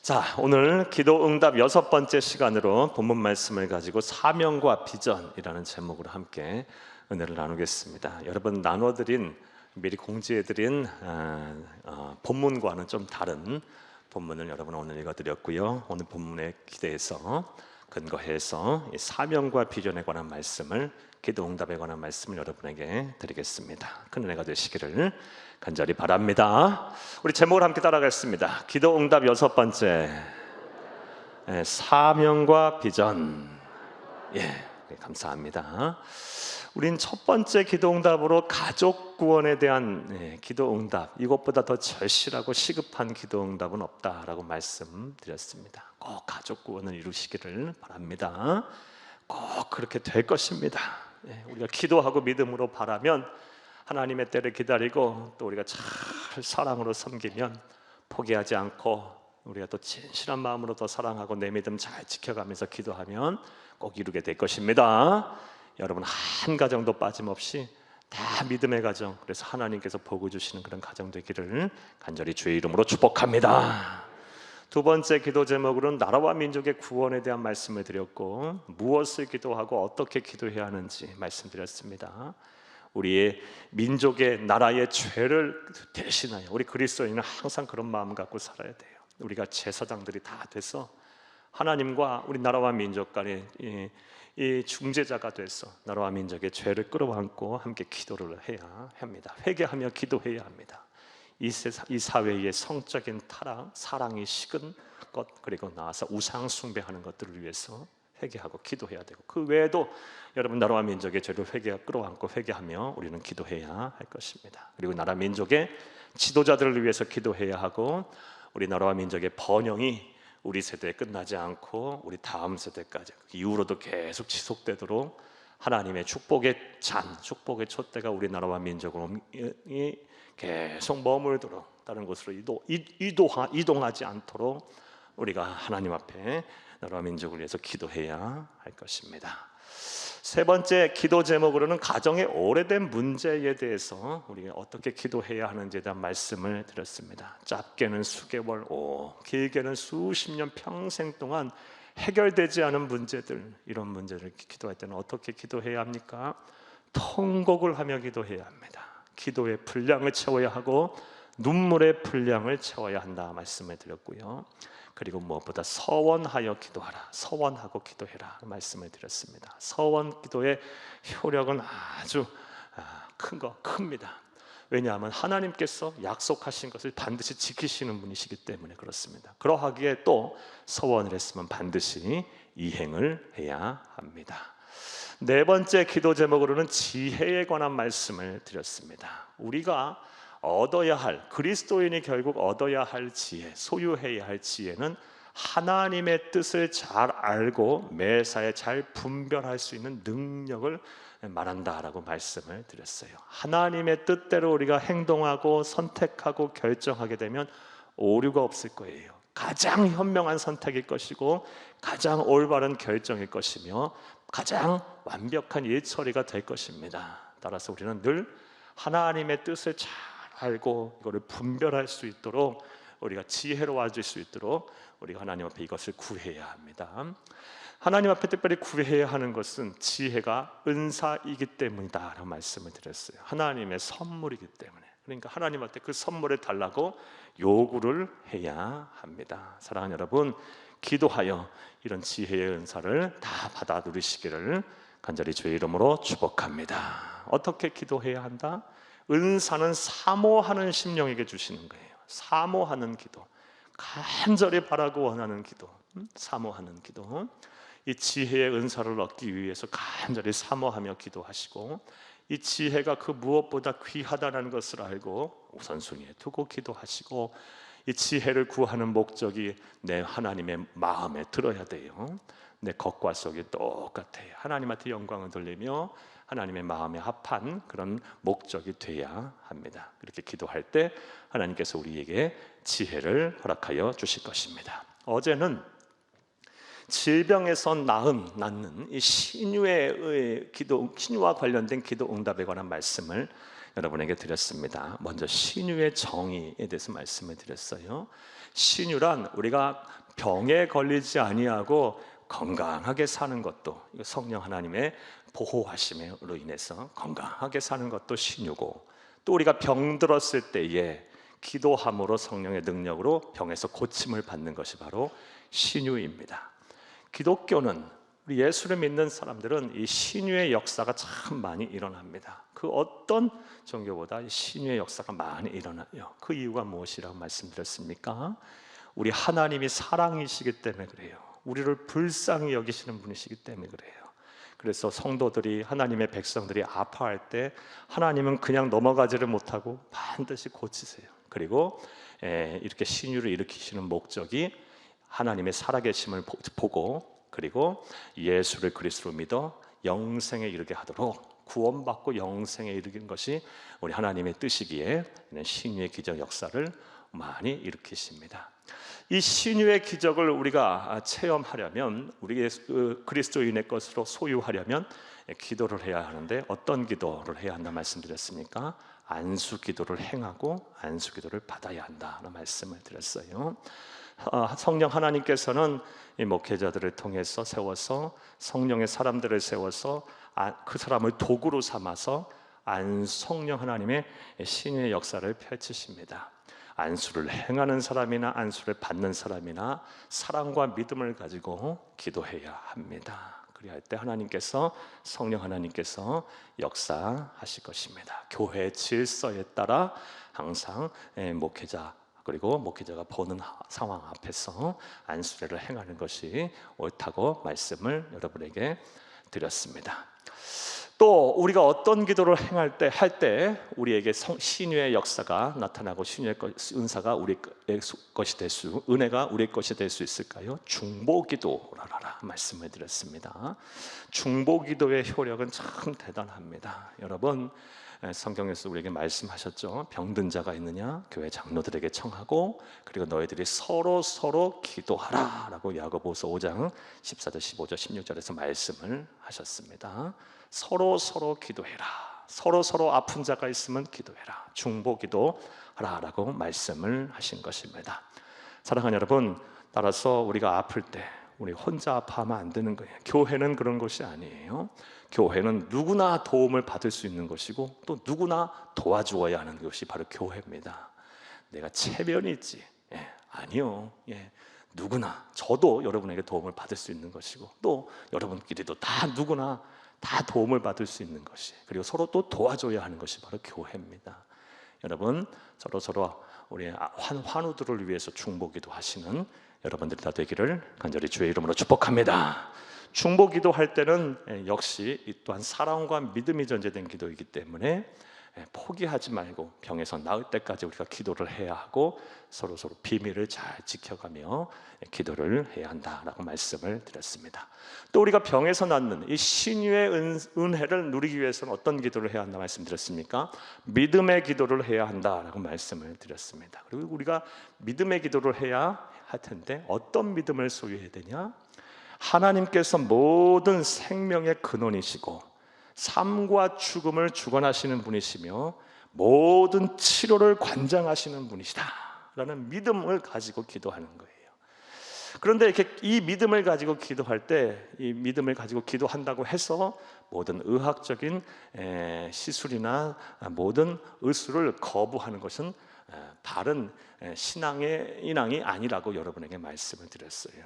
자, 오늘 기도 응답 6번째 시간으로 본문 말씀을 가지고 사명과 비전이라는 제목으로 함께 은혜를 나누겠습니다. 여러분 나눠드린 미리 공지해드린 본문과는 좀 다른 본문을 여러분 오늘 읽어드렸고요. 오늘 본문에 기대해서 근거해서 이 사명과 비전에 관한 말씀을, 기도 응답에 관한 말씀을 여러분에게 드리겠습니다. 큰 은혜가 되시기를 간절히 바랍니다. 우리 제목을 함께 따라가겠습니다. 기도 응답 6번째, 사명과 비전. 감사합니다. 우린 첫 번째 기도 응답으로 가족 구원에 대한 기도 응답, 이것보다 더 절실하고 시급한 기도 응답은 없다라고 말씀드렸습니다. 꼭 가족 구원을 이루시기를 바랍니다. 꼭 그렇게 될 것입니다. 우리가 기도하고 믿음으로 바라면, 하나님의 때를 기다리고 또 우리가 잘 사랑으로 섬기면, 포기하지 않고 우리가 또 진실한 마음으로 더 사랑하고 내 믿음 잘 지켜가면서 기도하면 꼭 이루게 될 것입니다. 여러분 한 가정도 빠짐없이 다 믿음의 가정, 그래서 하나님께서 복을 주시는 그런 가정 되기를 간절히 주의 이름으로 축복합니다. 두 번째 기도 제목으로는 나라와 민족의 구원에 대한 말씀을 드렸고, 무엇을 기도하고 어떻게 기도해야 하는지 말씀드렸습니다. 우리의 민족의, 나라의 죄를 대신하여 우리 그리스도인은 항상 그런 마음 갖고 살아야 돼요. 우리가 제사장들이 다 돼서 하나님과 우리 나라와 민족 간에 이 중재자가 돼서 나라와 민족의 죄를 끌어안고 함께 기도를 해야 합니다. 회개하며 기도해야 합니다. 이 사회의 성적인 타락, 사랑이 식은 것, 그리고 나와서 우상 숭배하는 것들을 위해서 회개하고 기도해야 되고, 그 외에도 여러분 나라와 민족의 죄를 끌어안고 회개하며 우리는 기도해야 할 것입니다. 그리고 나라 민족의 지도자들을 위해서 기도해야 하고, 우리 나라와 민족의 번영이 우리 세대에 끝나지 않고 우리 다음 세대까지 이후로도 계속 지속되도록 하나님의 축복의 잔, 축복의 촛대가 우리 나라와 민족으로 계속 머물도록, 다른 곳으로 이동하지 않도록 우리가 하나님 앞에 나라와 민족을 위해서 기도해야 할 것입니다. 세 번째 기도 제목으로는 가정의 오래된 문제에 대해서 우리가 어떻게 기도해야 하는지에 대한 말씀을 드렸습니다. 짧게는 수개월, 길게는 수십 년, 평생 동안 해결되지 않은 문제들, 이런 문제를 기도할 때는 어떻게 기도해야 합니까? 통곡을 하며 기도해야 합니다. 기도의 분량을 채워야 하고 눈물의 분량을 채워야 한다 말씀을 드렸고요. 그리고 무엇보다 서원하여 기도하라, 서원하고 기도해라 말씀을 드렸습니다. 서원 기도의 효력은 아주 큽니다. 왜냐하면 하나님께서 약속하신 것을 반드시 지키시는 분이시기 때문에 그렇습니다. 그러하기에 또 서원을 했으면 반드시 이행을 해야 합니다. 네 번째 기도 제목으로는 지혜에 관한 말씀을 드렸습니다. 우리가 얻어야 할, 그리스도인이 결국 얻어야 할 지혜, 소유해야 할 지혜는 하나님의 뜻을 잘 알고 매사에 잘 분별할 수 있는 능력을 말한다라고 말씀을 드렸어요. 하나님의 뜻대로 우리가 행동하고 선택하고 결정하게 되면 오류가 없을 거예요. 가장 현명한 선택일 것이고 가장 올바른 결정일 것이며 가장 완벽한 일처리가 될 것입니다. 따라서 우리는 늘 하나님의 뜻을 잘 알고 이거를 분별할 수 있도록, 우리가 지혜로워질 수 있도록 우리가 하나님 앞에 이것을 구해야 합니다. 하나님 앞에 특별히 구해야 하는 것은 지혜가 은사이기 때문이다 라는 말씀을 드렸어요. 하나님의 선물이기 때문에, 그러니까 하나님 앞에 그 선물을 달라고 요구를 해야 합니다. 사랑하는 여러분, 기도하여 이런 지혜의 은사를 다 받아 누리시기를 간절히 주의 이름으로 축복합니다. 어떻게 기도해야 한다? 은사는 사모하는 심령에게 주시는 거예요. 사모하는 기도, 간절히 바라고 원하는 기도, 사모하는 기도. 이 지혜의 은사를 얻기 위해서 간절히 사모하며 기도하시고, 이 지혜가 그 무엇보다 귀하다는 것을 알고 우선순위에 두고 기도하시고, 이 지혜를 구하는 목적이 내 하나님의 마음에 들어야 돼요. 내 겉과 속이 똑같아요. 하나님한테 영광을 돌리며 하나님의 마음에 합한 그런 목적이 돼야 합니다. 그렇게 기도할 때 하나님께서 우리에게 지혜를 허락하여 주실 것입니다. 어제는 질병에서 낫는 이 신유의 기도, 신유와 관련된 기도 응답에 관한 말씀을 여러분에게 드렸습니다. 먼저 신유의 정의에 대해서 말씀을 드렸어요. 신유란 우리가 병에 걸리지 아니하고 건강하게 사는 것도, 성령 하나님의 보호하심으로 인해서 건강하게 사는 것도 신유고, 또 우리가 병들었을 때에 기도함으로 성령의 능력으로 병에서 고침을 받는 것이 바로 신유입니다. 기독교는, 우리 예수를 믿는 사람들은 이 신유의 역사가 참 많이 일어납니다. 그 어떤 종교보다 이 신유의 역사가 많이 일어나요. 그 이유가 무엇이라고 말씀드렸습니까? 우리 하나님이 사랑이시기 때문에 그래요. 우리를 불쌍히 여기시는 분이시기 때문에 그래요. 그래서 성도들이, 하나님의 백성들이 아파할 때 하나님은 그냥 넘어가지를 못하고 반드시 고치세요. 그리고 이렇게 신유를 일으키시는 목적이 하나님의 살아계심을 보고, 그리고 예수를 그리스도로 믿어 영생에 이르게 하도록, 구원받고 영생에 이르는 것이 우리 하나님의 뜻이기에 신유의 기적 역사를 많이 일으키십니다. 이 신유의 기적을 우리가 체험하려면, 우리 그리스도인의 것으로 소유하려면 기도를 해야 하는데, 어떤 기도를 해야 한다 말씀드렸습니까? 안수 기도를 행하고 안수 기도를 받아야 한다는 말씀을 드렸어요. 성령 하나님께서는 이 목회자들을 통해서 세워서, 성령의 사람들을 세워서 그 사람을 도구로 삼아서 성령 하나님의 신의 역사를 펼치십니다. 안수를 행하는 사람이나 안수를 받는 사람이나 사랑과 믿음을 가지고 기도해야 합니다. 그리할 때 하나님께서, 성령 하나님께서 역사하실 것입니다. 교회 질서에 따라 항상 목회자, 그리고 목회자가 보는 상황 앞에서 안수례를 행하는 것이 옳다고 말씀을 여러분에게 드렸습니다. 또 우리가 어떤 기도를 할 때 우리에게 신유의 역사가 나타나고 신유의 은사가 우리 것이 될 수, 은혜가 우리 것이 될 수 있을까요? 중보기도라라 말씀을 드렸습니다. 중보기도의 효력은 참 대단합니다. 여러분, 성경에서 우리에게 말씀하셨죠. 병든 자가 있느냐? 교회 장로들에게 청하고, 그리고 너희들이 서로 기도하라 라고 야고보서 5장 14절 15절 16절에서 말씀을 하셨습니다. 서로 기도해라. 서로 아픈 자가 있으면 기도해라. 중보기도 하라라고 말씀을 하신 것입니다. 사랑하는 여러분, 따라서 우리가 아플 때 우리 혼자 아파하면 안 되는 거예요. 교회는 그런 것이 아니에요. 교회는 누구나 도움을 받을 수 있는 것이고, 또 누구나 도와주어야 하는 것이 바로 교회입니다. 내가 체면이 있지? 아니요. 누구나, 저도 여러분에게 도움을 받을 수 있는 것이고, 또 여러분끼리도 다 누구나 다 도움을 받을 수 있는 것이, 그리고 서로 또 도와줘야 하는 것이 바로 교회입니다. 여러분, 서로 우리 환우들을 위해서 중보기도 하시는 여러분들이 다 되기를 간절히 주의 이름으로 축복합니다. 중보기도 할 때는 역시 이 또한 사랑과 믿음이 전제된 기도이기 때문에 포기하지 말고 병에서 나을 때까지 우리가 기도를 해야 하고, 서로 비밀을 잘 지켜가며 기도를 해야 한다라고 말씀을 드렸습니다. 또 우리가 병에서 낫는 이 신유의 은혜를 누리기 위해서는 어떤 기도를 해야 한다 말씀드렸습니까? 믿음의 기도를 해야 한다라고 말씀을 드렸습니다. 그리고 우리가 믿음의 기도를 해야 할 텐데, 어떤 믿음을 소유해야 되냐? 하나님께서 모든 생명의 근원이시고 삶과 죽음을 주관하시는 분이시며 모든 치료를 관장하시는 분이시다 라는 믿음을 가지고 기도하는 거예요. 그런데 이렇게 이 믿음을 가지고 기도할 때, 이 믿음을 가지고 기도한다고 해서 모든 의학적인 시술이나 모든 의술을 거부하는 것은 바른 신앙이 아니라고 여러분에게 말씀을 드렸어요.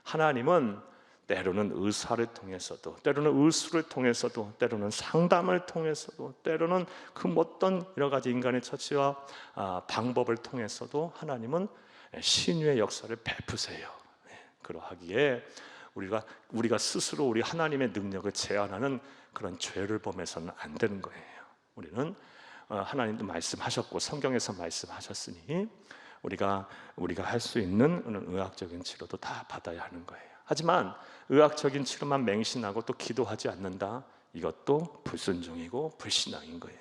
하나님은 때로는 의사를 통해서도, 때로는 의술을 통해서도, 때로는 상담을 통해서도, 때로는 그 어떤 여러 가지 인간의 처치와 방법을 통해서도 하나님은 신유의 역사를 베푸세요. 그러하기에 우리가 스스로 우리 하나님의 능력을 제한하는 그런 죄를 범해서는 안 되는 거예요. 우리는 하나님도 말씀하셨고 성경에서 말씀하셨으니 우리가 할 수 있는 의학적인 치료도 다 받아야 하는 거예요. 하지만 의학적인 치료만 맹신하고 또 기도하지 않는다, 이것도 불순종이고 불신앙인 거예요.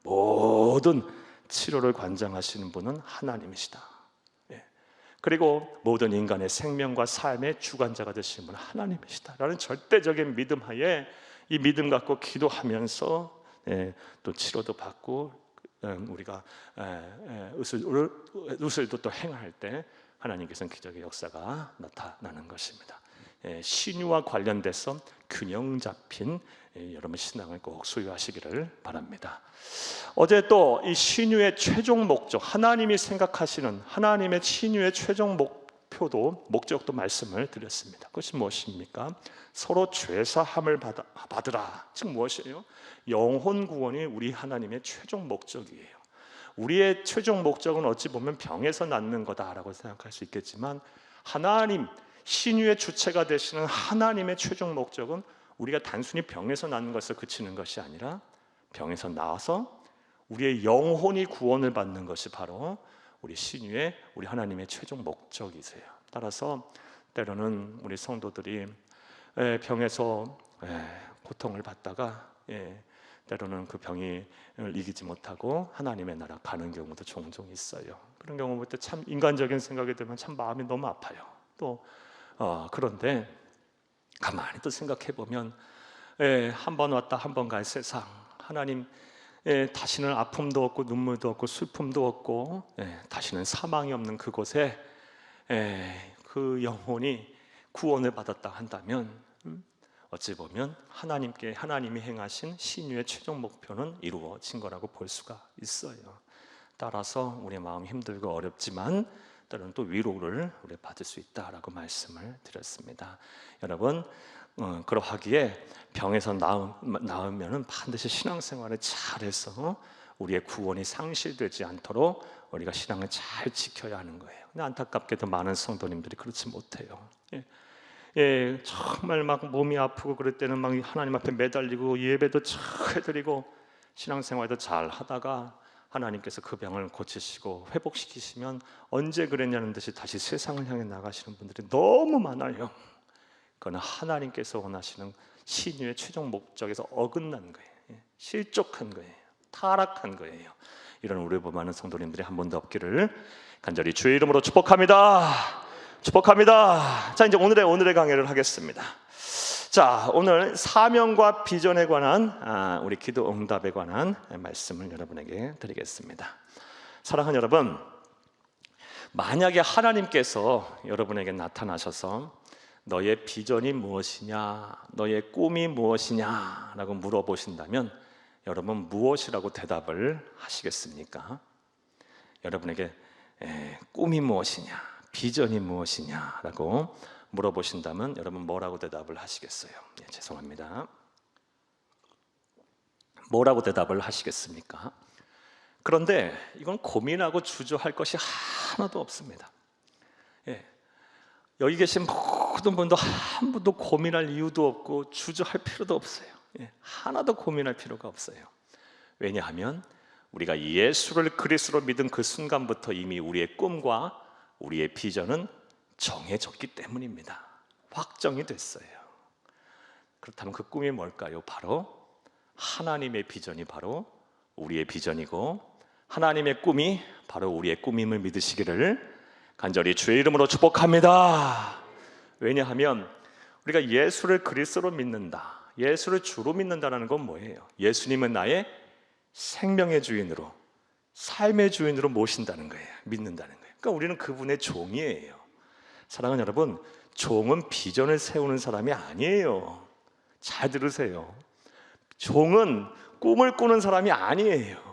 모든 치료를 관장하시는 분은 하나님이시다. 그리고 모든 인간의 생명과 삶의 주관자가 되시는 분은 하나님이시다 라는 절대적인 믿음 하에, 이 믿음 갖고 기도하면서 또 치료도 받고 우리가 의술도 또 행할 때 하나님께서는 기적의 역사가 나타나는 것입니다. 신유와 관련돼서 균형 잡힌 여러분 신앙을 꼭 소유하시기를 바랍니다. 어제 또 이 신유의 최종 목적, 하나님이 생각하시는 하나님의 신유의 최종 목적도 말씀을 드렸습니다. 그것이 무엇입니까? 서로 죄사함을 받으라. 즉 무엇이에요? 영혼 구원이 우리 하나님의 최종 목적이에요. 우리의 최종 목적은 어찌 보면 병에서 낫는 거다라고 생각할 수 있겠지만, 하나님 신유의 주체가 되시는 하나님의 최종 목적은 우리가 단순히 병에서 낫는 것을 그치는 것이 아니라 병에서 나와서 우리의 영혼이 구원을 받는 것이 바로 우리 신유의 우리 하나님의 최종 목적이세요. 따라서 때로는 우리 성도들이 병에서 고통을 받다가 때로는 그 병을 이기지 못하고 하나님의 나라 가는 경우도 종종 있어요. 그런 경우 볼 때 참 인간적인 생각이 들면 참 마음이 너무 아파요. 또 그런데 가만히 또 생각해 보면 한 번 왔다 한 번 갈 세상, 하나님 다시는 아픔도 없고 눈물도 없고 슬픔도 없고 다시는 사망이 없는 그곳에 그 영혼이 구원을 받았다 한다면 어찌 보면 하나님이 행하신 신유의 최종 목표는 이루어진 거라고 볼 수가 있어요. 따라서 우리의 마음이 힘들고 어렵지만 때로는 또 위로를 우리 받을 수 있다라고 말씀을 드렸습니다. 여러분, 그러하기에 병에서 나으면은 반드시 신앙생활을 잘해서 우리의 구원이 상실되지 않도록 우리가 신앙을 잘 지켜야 하는 거예요. 근데 안타깝게도 많은 성도님들이 그렇지 못해요. 정말 막 몸이 아프고 그럴 때는 막 하나님 앞에 매달리고 예배도 잘 해드리고 신앙생활도 잘 하다가 하나님께서 그 병을 고치시고 회복시키시면 언제 그랬냐는 듯이 다시 세상을 향해 나가시는 분들이 너무 많아요. 그건 하나님께서 원하시는 신유의 최종 목적에서 어긋난 거예요. 실족한 거예요. 타락한 거예요. 이런 우리 많은 성도님들이 한 번도 없기를 간절히 주의 이름으로 축복합니다. 축복합니다. 자, 이제 오늘의 강의를 하겠습니다. 자, 오늘 사명과 비전에 관한 우리 기도 응답에 관한 말씀을 여러분에게 드리겠습니다. 사랑하는 여러분, 만약에 하나님께서 여러분에게 나타나셔서 너의 비전이 무엇이냐, 너의 꿈이 무엇이냐 라고 물어보신다면 여러분 무엇이라고 대답을 하시겠습니까? 여러분에게 꿈이 무엇이냐, 비전이 무엇이냐 라고 물어보신다면 여러분 뭐라고 대답을 하시겠어요? 죄송합니다. 뭐라고 대답을 하시겠습니까? 그런데 이건 고민하고 주저할 것이 하나도 없습니다. 여기 계신 모든 분도 한 분도 고민할 이유도 없고 주저할 필요도 없어요. 하나도 고민할 필요가 없어요. 왜냐하면 우리가 예수를 그리스도로 믿은 그 순간부터 이미 우리의 꿈과 우리의 비전은 정해졌기 때문입니다. 확정이 됐어요. 그렇다면 그 꿈이 뭘까요? 바로 하나님의 비전이 바로 우리의 비전이고 하나님의 꿈이 바로 우리의 꿈임을 믿으시기를 간절히 주의 이름으로 축복합니다. 왜냐하면 우리가 예수를 그리스도로 믿는다, 예수를 주로 믿는다는 건 뭐예요? 예수님은 나의 생명의 주인으로, 삶의 주인으로 모신다는 거예요. 믿는다는 거예요. 그러니까 우리는 그분의 종이에요. 사랑하는 여러분, 종은 비전을 세우는 사람이 아니에요. 잘 들으세요. 종은 꿈을 꾸는 사람이 아니에요.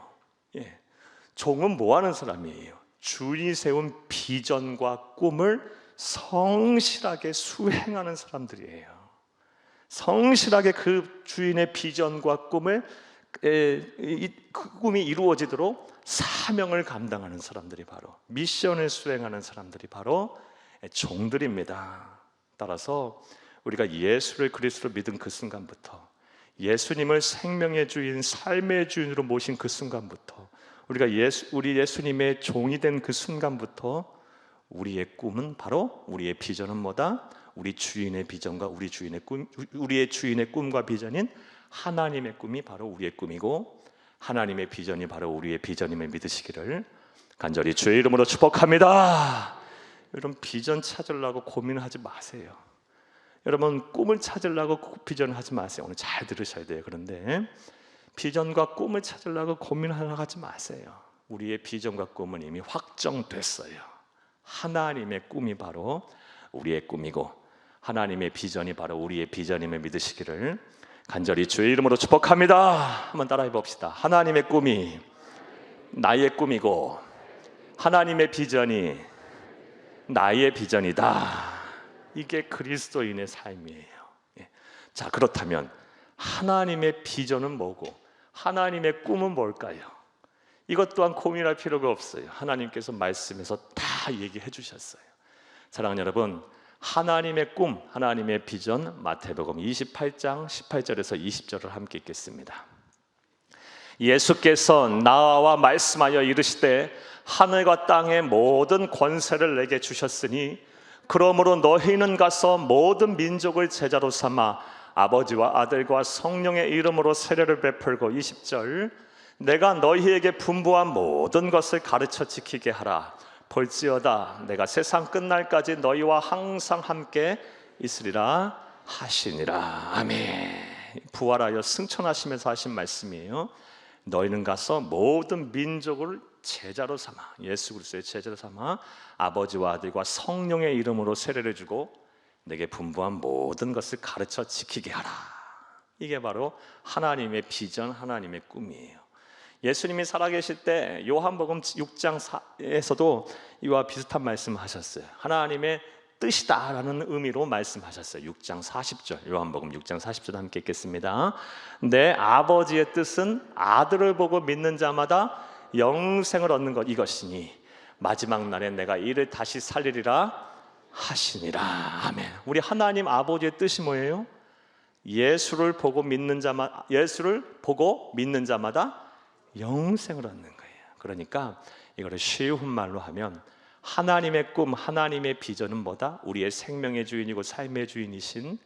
종은 뭐 하는 사람이에요? 주인이 세운 비전과 꿈을 성실하게 수행하는 사람들이에요. 성실하게 그 주인의 비전과 꿈을 그 꿈이 이루어지도록 사명을 감당하는 사람들이 바로, 미션을 수행하는 사람들이 바로 종들입니다. 따라서 우리가 예수를 그리스도로 믿은 그 순간부터, 예수님을 생명의 주인, 삶의 주인으로 모신 그 순간부터, 우리가 우리 예수님의 종이 된 그 순간부터 우리의 꿈은 바로, 우리의 비전은 뭐다? 우리 주인의 비전과 우리의 주인의 꿈과 비전인 하나님의 꿈이 바로 우리의 꿈이고 하나님의 비전이 바로 우리의 비전임을 믿으시기를 간절히 주의 이름으로 축복합니다. 여러분, 비전 찾으려고 고민하지 마세요. 여러분, 꿈을 찾으려고 비전을 하지 마세요. 오늘 잘 들으셔야 돼요. 그런데 비전과 꿈을 찾으려고 고민하려고 하지 마세요. 우리의 비전과 꿈은 이미 확정됐어요. 하나님의 꿈이 바로 우리의 꿈이고 하나님의 비전이 바로 우리의 비전임을 믿으시기를 간절히 주의 이름으로 축복합니다. 한번 따라해 봅시다. 하나님의 꿈이 나의 꿈이고 하나님의 비전이 나의 비전이다. 이게 그리스도인의 삶이에요. 자, 그렇다면 하나님의 비전은 뭐고 하나님의 꿈은 뭘까요? 이것 또한 고민할 필요가 없어요. 하나님께서 말씀에서 다 얘기해 주셨어요. 사랑하는 여러분, 하나님의 꿈, 하나님의 비전, 마태복음 28장 18절에서 20절을 함께 읽겠습니다. 예수께서 나와 말씀하여 이르시되 하늘과 땅의 모든 권세를 내게 주셨으니 그러므로 너희는 가서 모든 민족을 제자로 삼아 아버지와 아들과 성령의 이름으로 세례를 베풀고 20절 내가 너희에게 분부한 모든 것을 가르쳐 지키게 하라. 볼지어다 내가 세상 끝날까지 너희와 항상 함께 있으리라 하시니라. 아멘. 부활하여 승천하시면서 하신 말씀이에요. 너희는 가서 모든 민족을 제자로 삼아, 예수 그리스도의 제자로 삼아 아버지와 아들과 성령의 이름으로 세례를 주고 내게 분부한 모든 것을 가르쳐 지키게 하라. 이게 바로 하나님의 비전, 하나님의 꿈이에요. 예수님이 살아계실 때 요한복음 6장에서도 이와 비슷한 말씀을 하셨어요. 하나님의 뜻이다라는 의미로 말씀하셨어요. 6장 40절, 요한복음 6장 40절 함께 읽겠습니다. 내 아버지의 뜻은 아들을 보고 믿는 자마다 영생을 얻는 것 이것이니 마지막 날에 내가 이를 다시 살리리라 하시니라. 아멘. 우리 하나님 아버지의 뜻이 뭐예요? 예수를 보고 믿는 자마다 영생을 얻는 거예요. 그러니까 이거를 쉬운 말로 하면 하나님의 꿈, 하나님의 비전은 뭐다? 우리의 생명의 주인이고 삶의 주인이신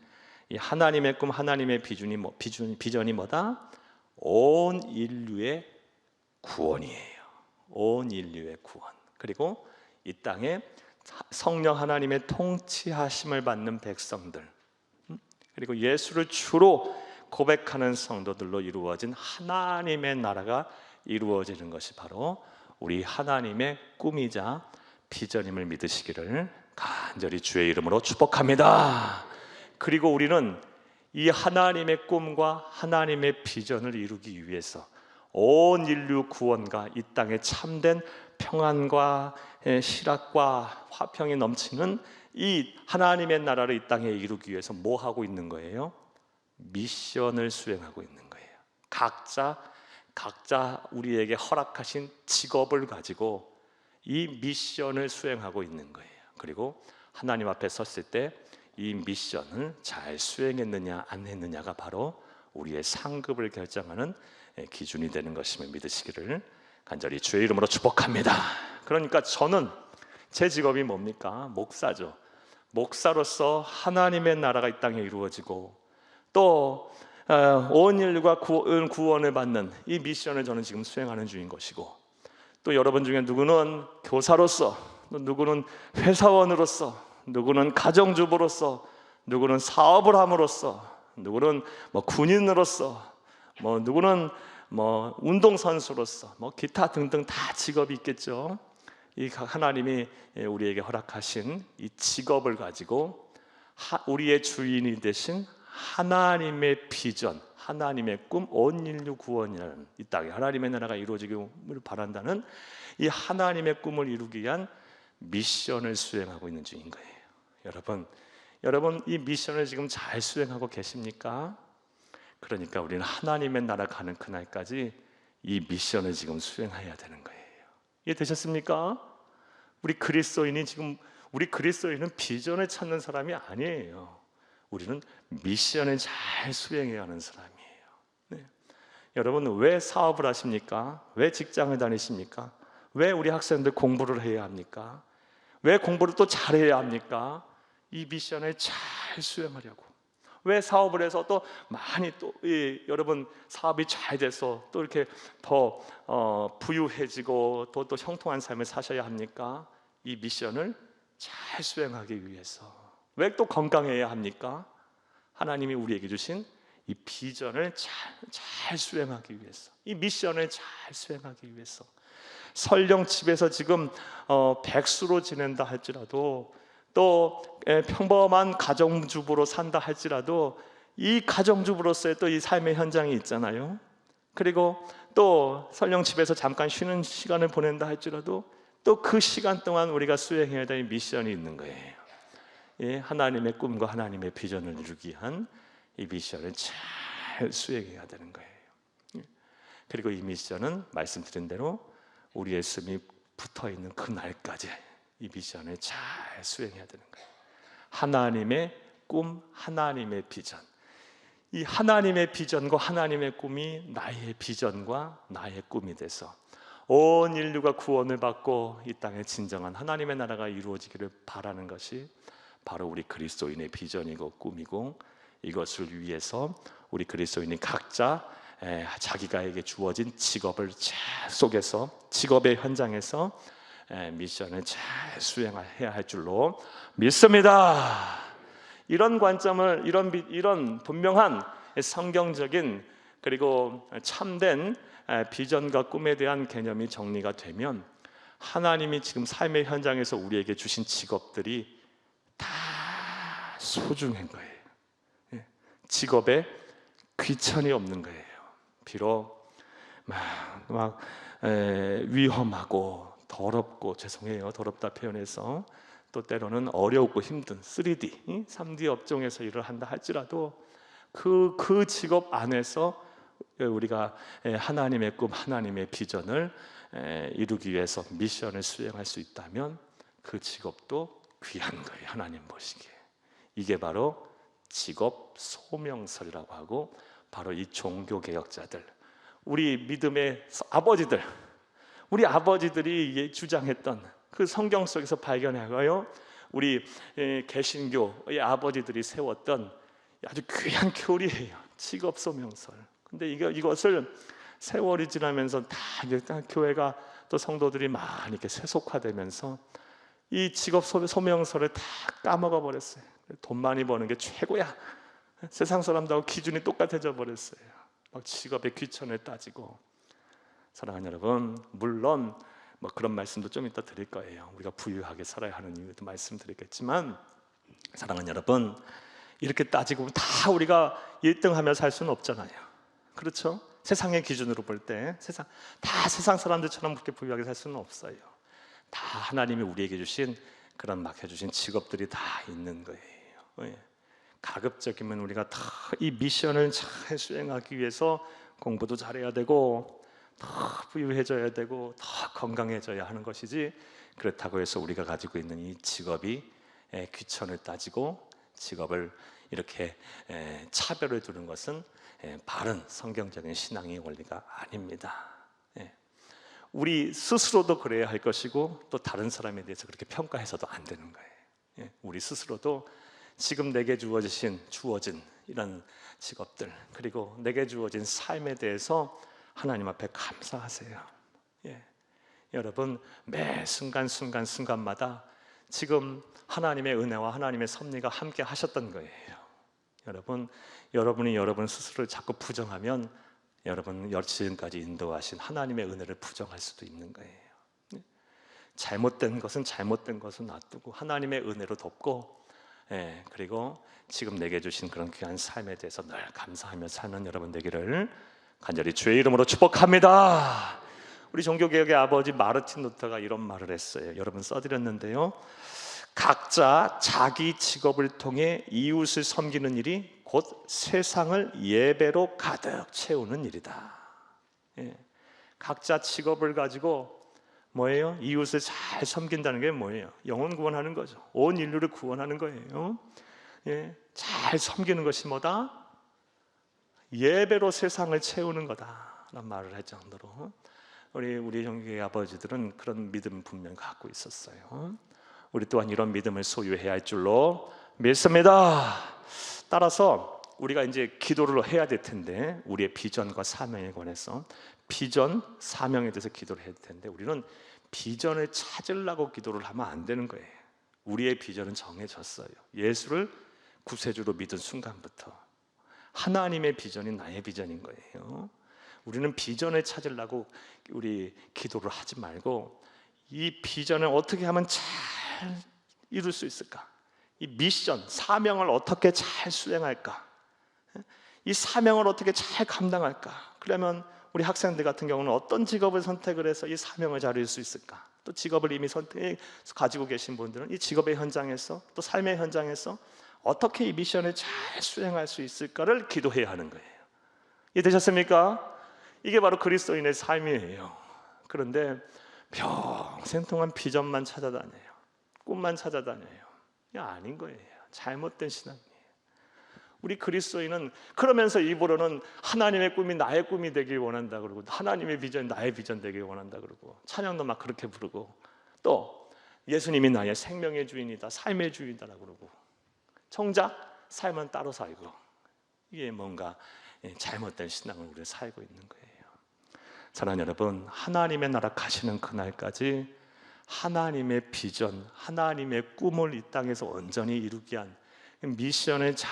이 하나님의 꿈, 하나님의 비전이 뭐다? 온 인류의 구원이에요. 온 인류의 구원. 그리고 이 땅에 성령 하나님의 통치하심을 받는 백성들, 그리고 예수를 주로 고백하는 성도들로 이루어진 하나님의 나라가 이루어지는 것이 바로 우리 하나님의 꿈이자 비전임을 믿으시기를 간절히 주의 이름으로 축복합니다. 그리고 우리는 이 하나님의 꿈과 하나님의 비전을 이루기 위해서 온 인류 구원과 이 땅에 참된 평안과 실학과 화평이 넘치는 이 하나님의 나라를 이 땅에 이루기 위해서 뭐 하고 있는 거예요? 미션을 수행하고 있는 거예요. 각자 우리에게 허락하신 직업을 가지고 이 미션을 수행하고 있는 거예요. 그리고 하나님 앞에 섰을 때 이 미션을 잘 수행했느냐 안 했느냐가 바로 우리의 상급을 결정하는 기준이 되는 것임을 믿으시기를 간절히 주의 이름으로 축복합니다. 그러니까 저는 제 직업이 뭡니까? 목사죠. 목사로서 하나님의 나라가 이 땅에 이루어지고 또 온 인류가 구원을 받는 이 미션을 저는 지금 수행하는 중인 것이고, 또 여러분 중에 누구는 교사로서, 또 누구는 회사원으로서, 누구는 가정주부로서, 누구는 사업을 함으로써, 누구는 군인으로서, 누구는 운동선수로서, 기타 등등 다 직업이 있겠죠. 이 하나님이 우리에게 허락하신 이 직업을 가지고 우리의 주인이 되신 하나님의 비전, 하나님의 꿈, 온 인류 구원이라는 이 땅에 하나님의 나라가 이루어지기를 바란다는 이 하나님의 꿈을 이루기 위한 미션을 수행하고 있는 중인 거예요. 여러분 이 미션을 지금 잘 수행하고 계십니까? 그러니까 우리는 하나님의 나라 가는 그날까지 이 미션을 지금 수행해야 되는 거예요. 이해되셨습니까? 우리 그리스도인은 비전을 찾는 사람이 아니에요. 우리는 미션을 잘 수행해야 하는 사람이에요. 네. 여러분 왜 사업을 하십니까? 왜 직장을 다니십니까? 왜 우리 학생들 공부를 해야 합니까? 왜 공부를 또 잘해야 합니까? 이 미션을 잘 수행하려고. 왜 사업을 해서 또 많이 여러분 사업이 잘 돼서 또 이렇게 더 부유해지고 또 형통한 삶을 사셔야 합니까? 이 미션을 잘 수행하기 위해서. 왜 또 건강해야 합니까? 하나님이 우리에게 주신 이 비전을 잘 수행하기 위해서, 이 미션을 잘 수행하기 위해서, 설령 집에서 지금 백수로 지낸다 할지라도, 또 평범한 가정주부로 산다 할지라도, 이 가정주부로서의 또 이 삶의 현장이 있잖아요. 그리고 또 설령 집에서 잠깐 쉬는 시간을 보낸다 할지라도 또 그 시간 동안 우리가 수행해야 될 미션이 있는 거예요. 예, 하나님의 꿈과 하나님의 비전을 이루기 위한 이 미션을 잘 수행해야 되는 거예요. 그리고 이 미션은 말씀드린 대로 우리의 숨이 붙어있는 그 날까지 이 미션을 잘 수행해야 되는 거예요. 하나님의 꿈, 하나님의 비전, 이 하나님의 비전과 하나님의 꿈이 나의 비전과 나의 꿈이 돼서 온 인류가 구원을 받고 이 땅에 진정한 하나님의 나라가 이루어지기를 바라는 것이 바로 우리 그리스도인의 비전이고 꿈이고, 이것을 위해서 우리 그리스도인이 각자 자기가에게 주어진 직업을 속에서, 직업의 현장에서 미션을 잘 수행해야 할 줄로 믿습니다. 이런 관점을, 이런 분명한 성경적인 그리고 참된 비전과 꿈에 대한 개념이 정리가 되면, 하나님이 지금 삶의 현장에서 우리에게 주신 직업들이 다 소중한 거예요. 직업에 귀천이 없는 거예요. 비록 막 위험하고 더럽고, 죄송해요, 더럽다 표현해서, 또 때로는 어렵고 힘든 3D, 3D 업종에서 일을 한다 할지라도 그 직업 안에서 우리가 하나님의 꿈, 하나님의 비전을 이루기 위해서 미션을 수행할 수 있다면 그 직업도 귀한 거예요. 하나님 보시기에. 이게 바로 직업 소명설이라고 하고, 바로 이 종교개혁자들, 우리 믿음의 아버지들, 우리 아버지들이 주장했던 그 성경 속에서 발견하고요, 우리 개신교의 아버지들이 세웠던 아주 귀한 교리예요. 직업 소명설. 근데 이것을 세월이 지나면서 다 교회가, 또 성도들이 많이 이렇게 세속화되면서 이 직업 소명설을 다 까먹어 버렸어요. 돈 많이 버는 게 최고야. 세상 사람들하고 기준이 똑같아져 버렸어요. 막 직업의 귀천을 따지고. 사랑하는 여러분, 물론 뭐 그런 말씀도 좀 이따 드릴 거예요. 우리가 부유하게 살아야 하는 이유도 말씀드리겠지만, 사랑하는 여러분, 이렇게 따지고 다 우리가 1등하며 살 수는 없잖아요. 그렇죠? 세상의 기준으로 볼 때 세상 사람들처럼 그렇게 부유하게 살 수는 없어요. 다 하나님이 우리에게 주신 그런 맡겨주신 직업들이 다 있는 거예요. 가급적이면 우리가 다 이 미션을 잘 수행하기 위해서 공부도 잘해야 되고, 더 부유해져야 되고, 더 건강해져야 하는 것이지, 그렇다고 해서 우리가 가지고 있는 이 직업이 귀천을 따지고 직업을 이렇게 차별을 두는 것은 바른 성경적인 신앙의 원리가 아닙니다. 우리 스스로도 그래야 할 것이고, 또 다른 사람에 대해서 그렇게 평가해서도 안 되는 거예요. 우리 스스로도 지금 내게 주어진 이런 직업들, 그리고 내게 주어진 삶에 대해서 하나님 앞에 감사하세요. 여러분, 매 순간마다 지금 하나님의 은혜와 하나님의 섭리가 함께 하셨던 거예요. 여러분이 여러분 스스로를 자꾸 부정하면 여러분 지금까지 인도하신 하나님의 은혜를 부정할 수도 있는 거예요. 잘못된 것은 놔두고 하나님의 은혜로 덮고, 그리고 지금 내게 주신 그런 귀한 삶에 대해서 늘 감사하며 사는 여러분 되기를 간절히 주의 이름으로 축복합니다. 우리 종교개혁의 아버지 마르틴 루터가 이런 말을 했어요. 여러분 써드렸는데요, 각자 자기 직업을 통해 이웃을 섬기는 일이 곧 세상을 예배로 가득 채우는 일이다. 각자 직업을 가지고 뭐예요? 이웃을 잘 섬긴다는 게 뭐예요? 영혼 구원하는 거죠. 온 인류를 구원하는 거예요. 잘 섬기는 것이 뭐다? 예배로 세상을 채우는 거다라는 말을 할 정도로 우리 종교의 아버지들은 그런 믿음을 분명히 갖고 있었어요. 우리 또한 이런 믿음을 소유해야 할 줄로 믿습니다. 따라서 우리가 이제 기도를 해야 될 텐데, 우리의 비전과 사명에 관해서, 비전, 사명에 대해서 기도를 해야 될 텐데, 우리는 비전을 찾으려고 기도를 하면 안 되는 거예요. 우리의 비전은 정해졌어요. 예수를 구세주로 믿은 순간부터 하나님의 비전이 나의 비전인 거예요. 우리는 비전을 찾으려고 우리 기도를 하지 말고 이 비전을 어떻게 하면 잘 이룰 수 있을까? 이 미션, 사명을 어떻게 잘 수행할까? 이 사명을 어떻게 잘 감당할까? 그러면 우리 학생들 같은 경우는 어떤 직업을 선택을 해서 이 사명을 잘 이룰 수 있을까? 또 직업을 이미 가지고 계신 분들은 이 직업의 현장에서 또 삶의 현장에서 어떻게 이 미션을 잘 수행할 수 있을까를 기도해야 하는 거예요. 이해되셨습니까? 이게 바로 그리스도인의 삶이에요. 그런데 평생 동안 비전만 찾아다녀요. 꿈만 찾아다녀요. 이게 아닌 거예요. 잘못된 신앙이에요. 우리 그리스도인은 그러면서 입으로는 하나님의 꿈이 나의 꿈이 되길 원한다 그러고 하나님의 비전이 나의 비전 되길 원한다 그러고 찬양도 막 그렇게 부르고 또 예수님이 나의 생명의 주인이다, 삶의 주인이다라고 그러고 정작 삶은 따로 살고 이게 뭔가 잘못된 신앙을 우리가 살고 있는 거예요. 사랑하는 여러분, 하나님의 나라 가시는 그날까지 하나님의 비전, 하나님의 꿈을 이 땅에서 온전히 이루기 위한 미션을 잘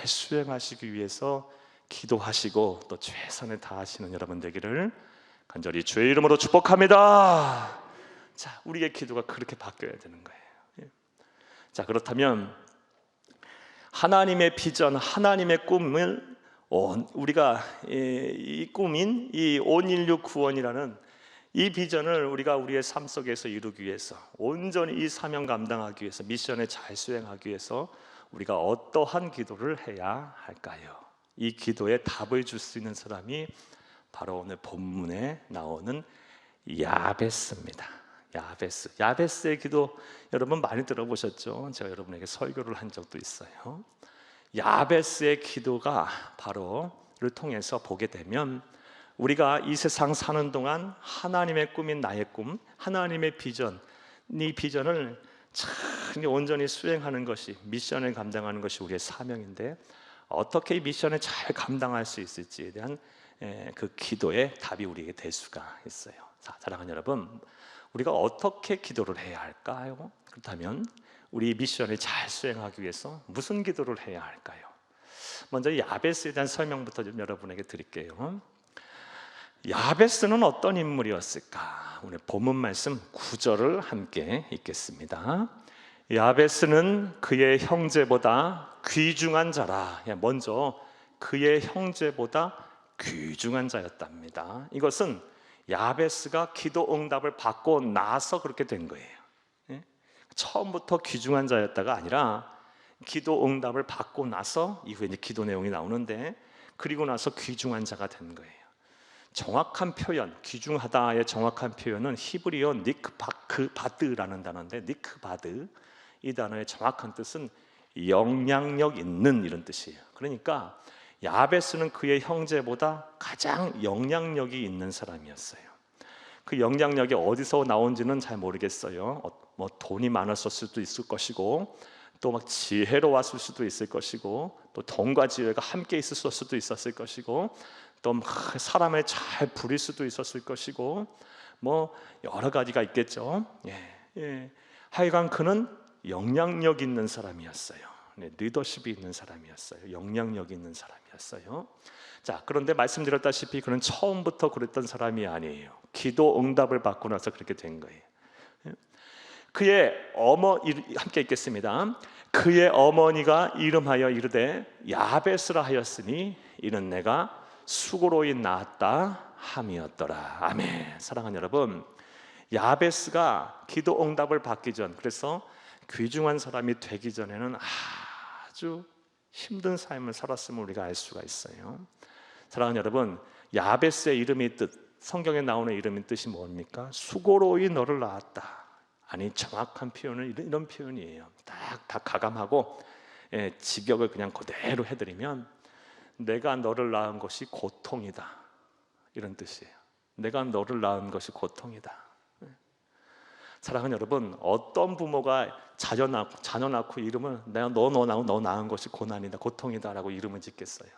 수행하시기 위해서 기도하시고 또 최선을 다하시는 여러분 되기를 간절히 주의 이름으로 축복합니다. 자, 우리의 기도가 그렇게 바뀌어야 되는 거예요. 자, 그렇다면 하나님의 비전, 하나님의 꿈을 우리가 이 꿈인 이 온 인류 구원이라는 이 비전을 우리가 우리의 삶 속에서 이루기 위해서 온전히 이 사명 감당하기 위해서 미션을 잘 수행하기 위해서 우리가 어떠한 기도를 해야 할까요? 이 기도에 답을 줄 수 있는 사람이 바로 오늘 본문에 나오는 야베스입니다. 야베스의 기도 여러분 많이 들어보셨죠? 제가 여러분에게 설교를 한 적도 있어요. 야베스의 기도가 바로를 통해서 보게 되면 우리가 이 세상 사는 동안 하나님의 꿈인 나의 꿈, 하나님의 비전, 이 비전을 참 온전히 수행하는 것이, 미션을 감당하는 것이 우리의 사명인데 어떻게 이 미션을 잘 감당할 수 있을지에 대한 그 기도의 답이 우리에게 될 수가 있어요. 자, 사랑하는 여러분, 우리가 어떻게 기도를 해야 할까요? 그렇다면 우리 미션을 잘 수행하기 위해서 무슨 기도를 해야 할까요? 먼저 야베스에 대한 설명부터 좀 여러분에게 드릴게요. 야베스는 어떤 인물이었을까? 오늘 본문 말씀 9절을 함께 읽겠습니다. 야베스는 그의 형제보다 귀중한 자라. 먼저 그의 형제보다 귀중한 자였답니다. 이것은 야베스가 기도 응답을 받고 나서 그렇게 된 거예요. 처음부터 귀중한 자였다가 아니라 기도 응답을 받고 나서 이후에 이제 기도 내용이 나오는데 그리고 나서 귀중한 자가 된 거예요. 정확한 표현, 귀중하다의 정확한 표현은 히브리어 니크바드라는 단어인데 니크바드 이 단어의 정확한 뜻은 영향력 있는 이런 뜻이에요. 그러니까 야베스는 그의 형제보다 가장 영향력이 있는 사람이었어요. 그 영향력이 어디서 나온지는 잘 모르겠어요. 뭐 돈이 많았을 수도 있을 것이고 또 막 지혜로웠을 수도 있을 것이고 또 돈과 지혜가 함께 있을 수도 있었을 것이고 또 사람을 잘 부릴 수도 있었을 것이고 뭐 여러 가지가 있겠죠. 하여간 그는 영향력 있는 사람이었어요. 리더십이 있는 사람이었어요. 영향력 있는 사람이었어요. 자, 그런데 말씀드렸다시피 그는 처음부터 그랬던 사람이 아니에요. 기도 응답을 받고 나서 그렇게 된 거예요. 그의 함께 읽겠습니다. 그의 어머니가 이름하여 이르되 야베스라 하였으니 이는 내가 수고로이 낳았다 함이었더라. 아멘. 사랑하는 여러분, 야베스가 기도 응답을 받기 전, 그래서 귀중한 사람이 되기 전에는 아주 힘든 삶을 살았음을 우리가 알 수가 있어요. 사랑하는 여러분, 야베스의 이름의 뜻, 성경에 나오는 이름의 뜻이 뭡니까? 수고로이 너를 낳았다. 아니, 정확한 표현은 이런 표현이에요. 다 가감하고 직역을 그냥 그대로 해드리면 내가 너를 낳은 것이 고통이다, 이런 뜻이에요. 내가 너를 낳은 것이 고통이다. 사랑하는 여러분, 어떤 부모가 자녀 낳고 이름을 내가 너 낳은 것이 고난이다, 고통이다 라고 이름을 짓겠어요?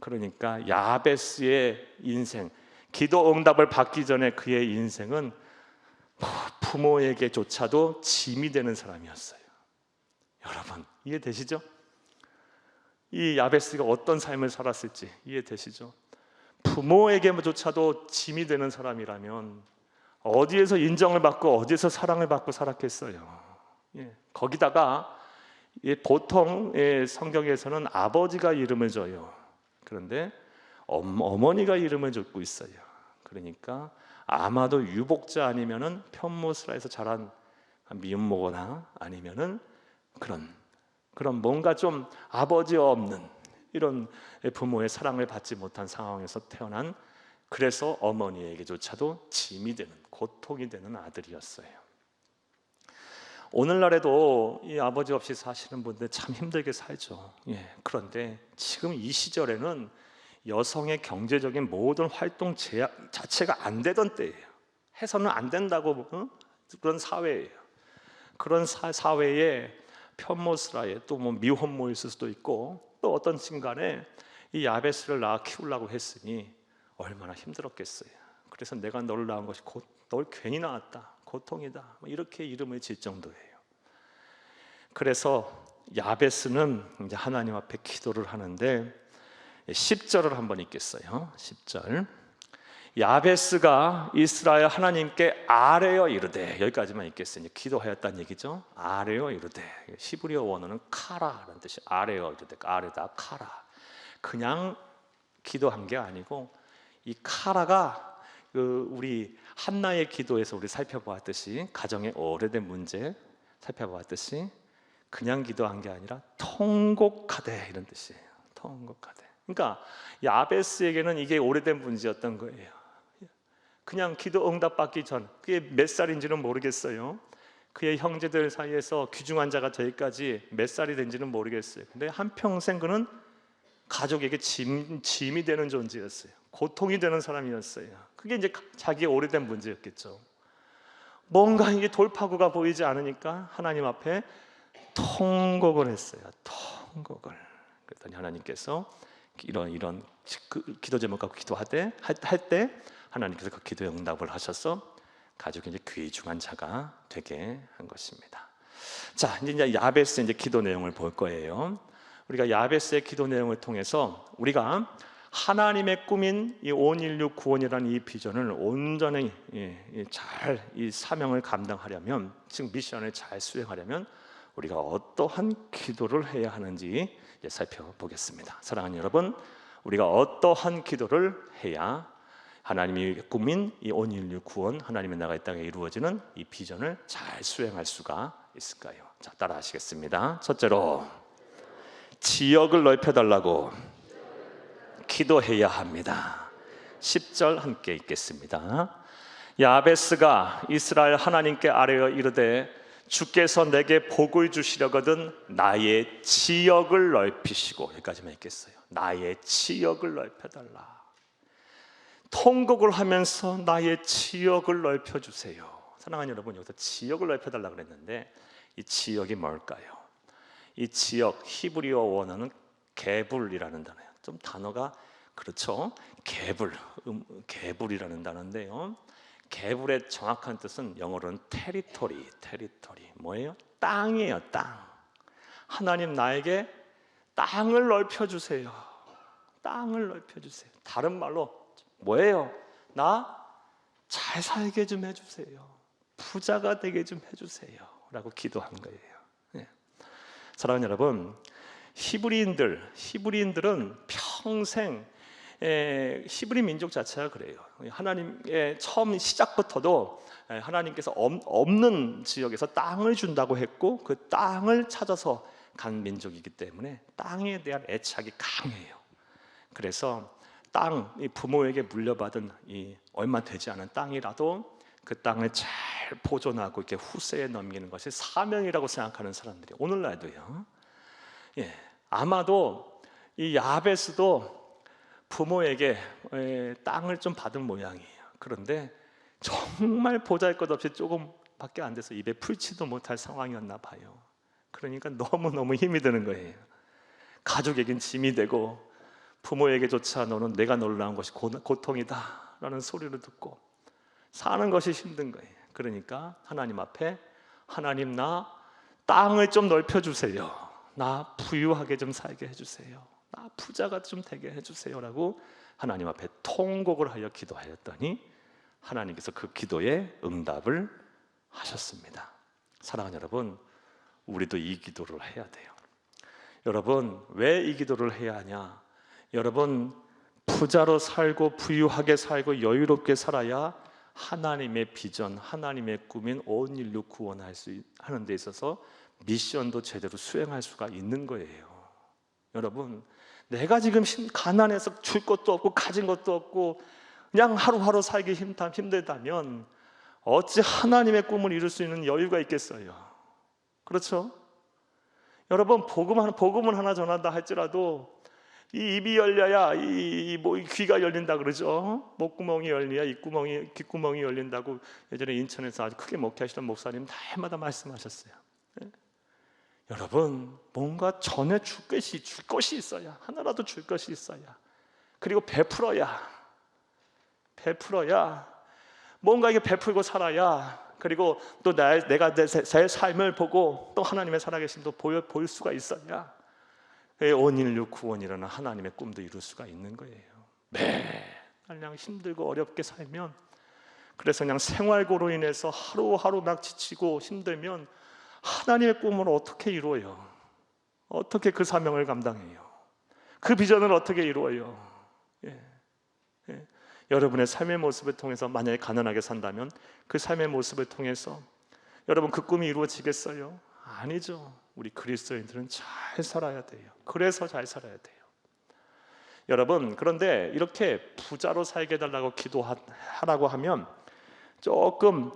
그러니까 야베스의 인생, 기도 응답을 받기 전에 그의 인생은 부모에게조차도 짐이 되는 사람이었어요. 여러분, 이해되시죠? 이 야베스가 어떤 삶을 살았을지 이해되시죠? 부모에게조차도 짐이 되는 사람이라면 어디에서 인정을 받고 어디에서 사랑을 받고 살았겠어요. 거기다가 보통 성경에서는 아버지가 이름을 줘요. 그런데 어머니가 이름을 짓고 있어요. 그러니까 아마도 유복자 아니면은 편모스라에서 자란 미혼모거나 아니면은 그런 뭔가 좀 아버지 없는 이런 부모의 사랑을 받지 못한 상황에서 태어난, 그래서 어머니에게조차도 짐이 되는, 고통이 되는 아들이었어요. 오늘날에도 이 아버지 없이 사시는 분들 참 힘들게 살죠. 그런데 지금 이 시절에는 여성의 경제적인 모든 활동 제약 자체가 안 되던 때예요. 해서는 안 된다고 그런 사회예요. 그런 사회에 편모스라에 또 뭐 미혼모일 수도 있고, 또 어떤 순간에 이 야베스를 낳아 키우려고 했으니 얼마나 힘들었겠어요. 그래서 내가 너를 낳은 것이 널 괜히 낳았다, 고통이다, 이렇게 이름을 질 정도예요. 그래서 야베스는 이제 하나님 앞에 기도를 하는데 10절을 한번 읽겠어요. 10절. 야베스가 이스라엘 하나님께 아뢰어 이르되, 여기까지만 읽겠어요. 이제 기도하였다는 얘기죠. 아뢰어 이르되, 히브리어 원어는 카라라는 뜻이 아뢰어 이르되, 아뢰다 카라. 그냥 기도한 게 아니고 이 카라가 우리 한나의 기도에서 우리 살펴보았듯이, 가정의 오래된 문제 살펴보았듯이 그냥 기도한 게 아니라 통곡하되, 이런 뜻이에요. 통곡하되. 그러니까 야베스에게는 이게 오래된 문제였던 거예요. 그냥 기도 응답받기 전, 그게 몇 살인지는 모르겠어요. 그의 형제들 사이에서 귀중한 자가 되기까지 몇 살이 된지는 모르겠어요. 근데 한평생 그는 가족에게 짐이 되는 존재였어요. 고통이 되는 사람이었어요. 그게 이제 자기의 오래된 문제였겠죠. 뭔가 이게 돌파구가 보이지 않으니까 하나님 앞에 통곡을 했어요. 통곡을. 그랬더니 하나님께서 이런 기도 제목 갖고 기도할 때 하나님께서 그 기도에 응답을 하셔서 가족이 이제 귀중한 자가 되게 한 것입니다. 자, 이제 야베스의 이제 기도 내용을 볼 거예요. 우리가 야베스의 기도 내용을 통해서 우리가 하나님의 꿈인 이 온 인류 구원이라는 이 비전을 온전히 잘 이 사명을 감당하려면, 지금 미션을 잘 수행하려면 우리가 어떠한 기도를 해야 하는지 살펴보겠습니다. 사랑하는 여러분, 우리가 어떠한 기도를 해야 하나님의 꿈인 이 온 인류 구원, 하나님의 나라가 이 땅에 이루어지는 이 비전을 잘 수행할 수가 있을까요? 자, 따라 하시겠습니다. 첫째로, 지역을 넓혀달라고 기도해야 합니다. 10절 함께 읽겠습니다. 야베스가 이스라엘 하나님께 아뢰어 이르되, 주께서 내게 복을 주시려거든 나의 지역을 넓히시고, 여기까지만 읽겠어요. 나의 지역을 넓혀달라. 통곡을 하면서 나의 지역을 넓혀주세요. 사랑하는 여러분, 여기서 지역을 넓혀달라 그랬는데 이 지역이 뭘까요? 이 지역, 히브리어 원어는 게불이라는 단어예요. 좀 단어가 그렇죠? 게불이라는 단어인데요, 게불의 정확한 뜻은 영어로는 테리토리. 뭐예요? 땅이에요. 땅. 하나님 나에게 땅을 넓혀주세요. 땅을 넓혀주세요. 다른 말로 뭐예요? 나 잘 살게 좀 해주세요. 부자가 되게 좀 해주세요 라고 기도한 거예요. 사랑하는 여러분, 히브리인들은 평생, 히브리 민족 자체가 그래요. 하나님의 처음 시작부터도 하나님께서 없는 지역에서 땅을 준다고 했고, 그 땅을 찾아서 간 민족이기 때문에 땅에 대한 애착이 강해요. 그래서 이 부모에게 물려받은 이 얼마 되지 않은 땅이라도 그 땅을 잘 보존하고 이렇게 후세에 넘기는 것이 사명이라고 생각하는 사람들이 오늘날도요. 아마도 이 야베스도 부모에게 땅을 좀 받은 모양이에요. 그런데 정말 보잘것없이 조금밖에 안 돼서 입에 풀지도 못할 상황이었나 봐요. 그러니까 너무너무 힘이 드는 거예요. 가족에겐 짐이 되고 부모에게조차 너는 내가 너를 낳은 것이 고통이다 라는 소리를 듣고 사는 것이 힘든 거예요. 그러니까 하나님 앞에, 하나님 나 땅을 좀 넓혀주세요. 나 부유하게 좀 살게 해주세요. 나 부자가 좀 되게 해주세요 라고 하나님 앞에 통곡을 하여 기도하였더니 하나님께서 그 기도에 응답을 하셨습니다. 사랑하는 여러분, 우리도 이 기도를 해야 돼요. 여러분, 왜 이 기도를 해야 하냐? 여러분, 부자로 살고 부유하게 살고 여유롭게 살아야 하나님의 비전, 하나님의 꿈인 온 인류 구원할 수 하는 데 있어서 미션도 제대로 수행할 수가 있는 거예요. 여러분, 내가 지금 가난해서 줄 것도 없고 가진 것도 없고 그냥 하루하루 살기 힘들다면 어찌 하나님의 꿈을 이룰 수 있는 여유가 있겠어요? 그렇죠? 여러분, 복음을 하나 전한다 할지라도 이 입이 열려야 이 귀가 열린다 그러죠. 목구멍이 열려야 귓구멍이 열린다고 예전에 인천에서 아주 크게 목회하시던 목사님 날마다 말씀하셨어요. 네? 여러분, 뭔가 전에 줄 것이 있어야, 하나라도 줄 것이 있어야, 그리고 베풀어야 뭔가 이게 베풀고 살아야, 그리고 또 내가 내 삶을 보고 또 하나님의 살아계심도 보일 수가 있어야 온 인류 구원이라는 하나님의 꿈도 이룰 수가 있는 거예요. 매일 그냥 힘들고 어렵게 살면, 그래서 그냥 생활고로 인해서 하루하루 막 지치고 힘들면 하나님의 꿈을 어떻게 이루어요? 어떻게 그 사명을 감당해요? 그 비전을 어떻게 이루어요? 예. 여러분의 삶의 모습을 통해서 만약에 가난하게 산다면 그 삶의 모습을 통해서 여러분 그 꿈이 이루어지겠어요? 아니죠. 우리 그리스도인들은 잘 살아야 돼요. 그래서 잘 살아야 돼요. 여러분, 그런데 이렇게 부자로 살게 해달라고 기도하라고 하면 조금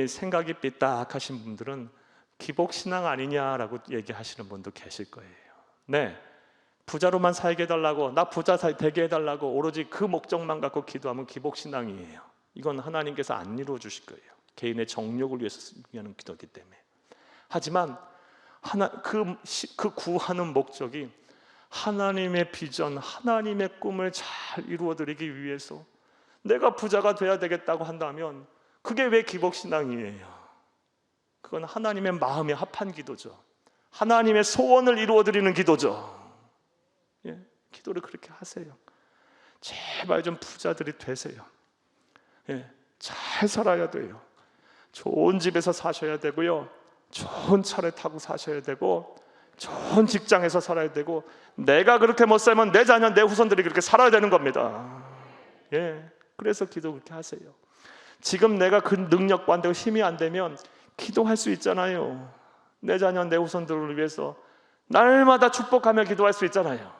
생각이 삐딱하신 분들은 기복신앙 아니냐라고 얘기하시는 분도 계실 거예요. 네, 부자로만 살게 해달라고, 나 부자 되게 해달라고 오로지 그 목적만 갖고 기도하면 기복신앙이에요. 이건 하나님께서 안 이루어 주실 거예요. 개인의 정욕을 위해서 하는 기도이기 때문에. 하지만 그 구하는 목적이 하나님의 비전, 하나님의 꿈을 잘 이루어드리기 위해서 내가 부자가 돼야 되겠다고 한다면 그게 왜 기복신앙이에요? 그건 하나님의 마음에 합한 기도죠. 하나님의 소원을 이루어드리는 기도죠. 예, 기도를 그렇게 하세요. 제발 좀 부자들이 되세요. 예, 잘 살아야 돼요. 좋은 집에서 사셔야 되고요, 좋은 차를 타고 사셔야 되고, 좋은 직장에서 살아야 되고, 내가 그렇게 못 살면 내 자녀, 내 후손들이 그렇게 살아야 되는 겁니다. 예, 그래서 기도 그렇게 하세요. 지금 내가 그 능력도 안 되고 힘이 안 되면 기도할 수 있잖아요. 내 자녀, 내 후손들을 위해서 날마다 축복하며 기도할 수 있잖아요.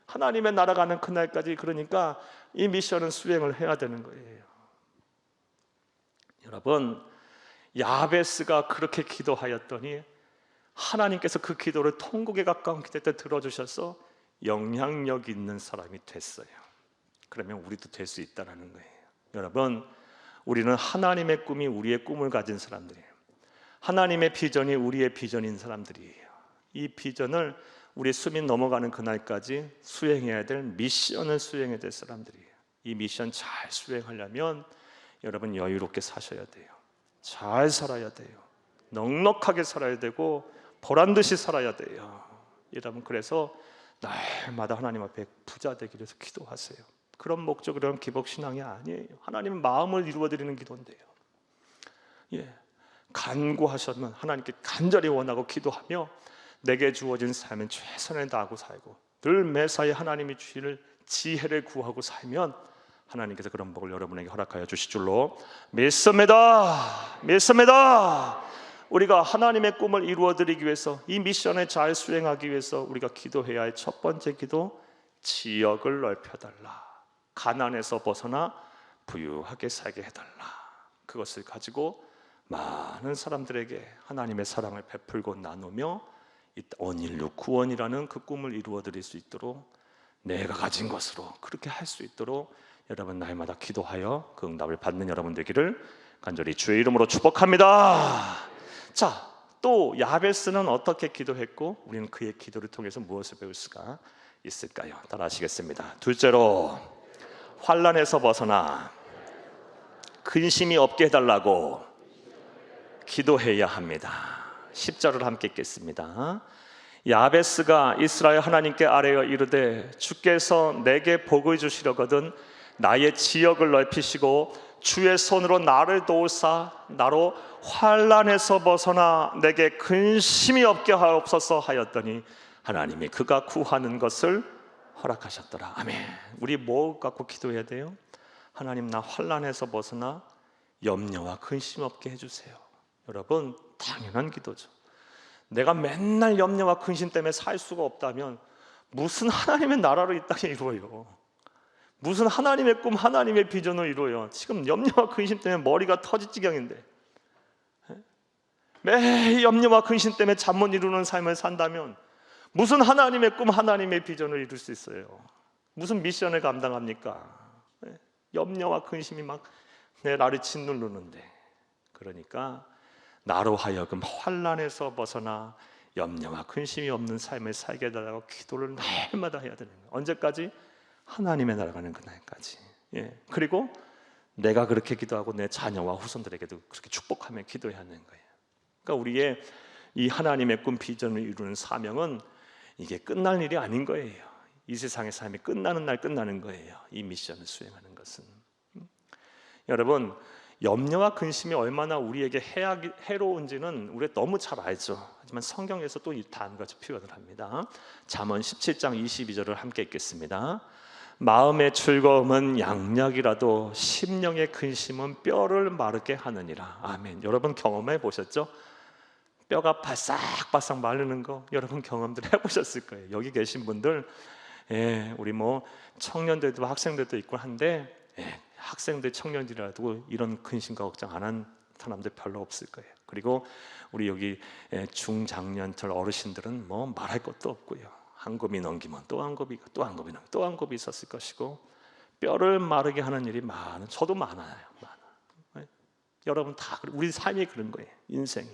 하나님의 나라가 가는 그날까지, 그러니까 이 미션은 수행을 해야 되는 거예요. 여러분, 야베스가 그렇게 기도하였더니 하나님께서 그 기도를 통곡에 가까운 기도 때 들어주셔서 영향력 있는 사람이 됐어요. 그러면 우리도 될 수 있다는 거예요. 여러분, 우리는 하나님의 꿈이 우리의 꿈을 가진 사람들이에요. 하나님의 비전이 우리의 비전인 사람들이에요. 이 비전을 우리 숨이 넘어가는 그날까지 수행해야 될 미션을 수행해야 될 사람들이에요. 이 미션 잘 수행하려면 여러분 여유롭게 사셔야 돼요. 잘 살아야 돼요. 넉넉하게 살아야 되고 보란듯이 살아야 돼요. 여러분, 그래서 날마다 하나님 앞에 부자 되기 위해서 기도하세요. 그런 목적으로는 기복신앙이 아니에요. 하나님의 마음을 이루어드리는 기도인데요. 예, 간구하셨면 하나님께 간절히 원하고 기도하며 내게 주어진 삶은 최선을 다하고 살고 늘 매사에 하나님이 주실 지혜를 구하고 살면 하나님께서 그런 복을 여러분에게 허락하여 주실 줄로 믿습니다. 믿습니다. 우리가 하나님의 꿈을 이루어드리기 위해서, 이 미션을 잘 수행하기 위해서 우리가 기도해야 할 첫 번째 기도, 지역을 넓혀달라. 가난에서 벗어나 부유하게 살게 해달라. 그것을 가지고 많은 사람들에게 하나님의 사랑을 베풀고 나누며 온 인류 구원이라는 그 꿈을 이루어드릴 수 있도록, 내가 가진 것으로 그렇게 할 수 있도록 여러분 날마다 기도하여 그 응답을 받는 여러분 되기를 간절히 주의 이름으로 축복합니다. 자, 또 야베스는 어떻게 기도했고 우리는 그의 기도를 통해서 무엇을 배울 수가 있을까요? 따라 하시겠습니다. 둘째로, 환난에서 벗어나 근심이 없게 해달라고 기도해야 합니다. 10절을 함께 읽겠습니다. 야베스가 이스라엘 하나님께 아뢰어 이르되 주께서 내게 복을 주시려거든 나의 지역을 넓히시고 주의 손으로 나를 도우사 나로 환난에서 벗어나 내게 근심이 없게 하옵소서 하였더니 하나님이 그가 구하는 것을 허락하셨더라. 아멘. 우리 뭐 갖고 기도해야 돼요? 하나님, 나 환난에서 벗어나 염려와 근심 없게 해주세요. 여러분, 당연한 기도죠. 내가 맨날 염려와 근심 때문에 살 수가 없다면 무슨 하나님의 나라를 이 땅에 이루어요? 무슨 하나님의 꿈, 하나님의 비전을 이루어요? 지금 염려와 근심 때문에 머리가 터질 지경인데 매일 염려와 근심 때문에 잠 못 이루는 삶을 산다면 무슨 하나님의 꿈, 하나님의 비전을 이룰 수 있어요? 무슨 미션을 감당합니까? 염려와 근심이 막 내 나를 짓누르는데, 그러니까 나로 하여금 환난에서 벗어나 염려와 근심이 없는 삶을 살게 해달라고 기도를 날마다 해야 되는 거예요. 언제까지? 하나님의 나라가는 그날까지. 그리고 내가 그렇게 기도하고 내 자녀와 후손들에게도 그렇게 축복하며 기도해야 하는 거예요. 그러니까 우리의 이 하나님의 꿈 비전을 이루는 사명은 이게 끝날 일이 아닌 거예요. 이 세상의 삶이 끝나는 날 끝나는 거예요. 이 미션을 수행하는 것은. 여러분, 염려와 근심이 얼마나 우리에게 해로운지는 우리가 너무 잘 알죠. 하지만 성경에서 또 이 다음과 같이 표현을 합니다. 잠언 17장 22절을 함께 읽겠습니다. 마음의 즐거움은 양약이라도 심령의 근심은 뼈를 마르게 하느니라. 아멘. 여러분 경험해 보셨죠? 뼈가 바싹바싹 마르는 거 여러분 경험들 해보셨을 거예요. 여기 계신 분들, 우리 뭐 청년들도 학생들도 있고 한데, 학생들, 청년들이라도 이런 근심과 걱정 안 한 사람들 별로 없을 거예요. 그리고 우리 여기 중장년들 어르신들은 뭐 말할 것도 없고요. 한 곱이 넘기면 또 한 곱이, 또 한 곱이 넘기면 또 한 곱이 있었을 것이고, 뼈를 마르게 하는 일이 많은, 저도 많아요. 여러분 다 우리 삶이 그런 거예요. 인생이.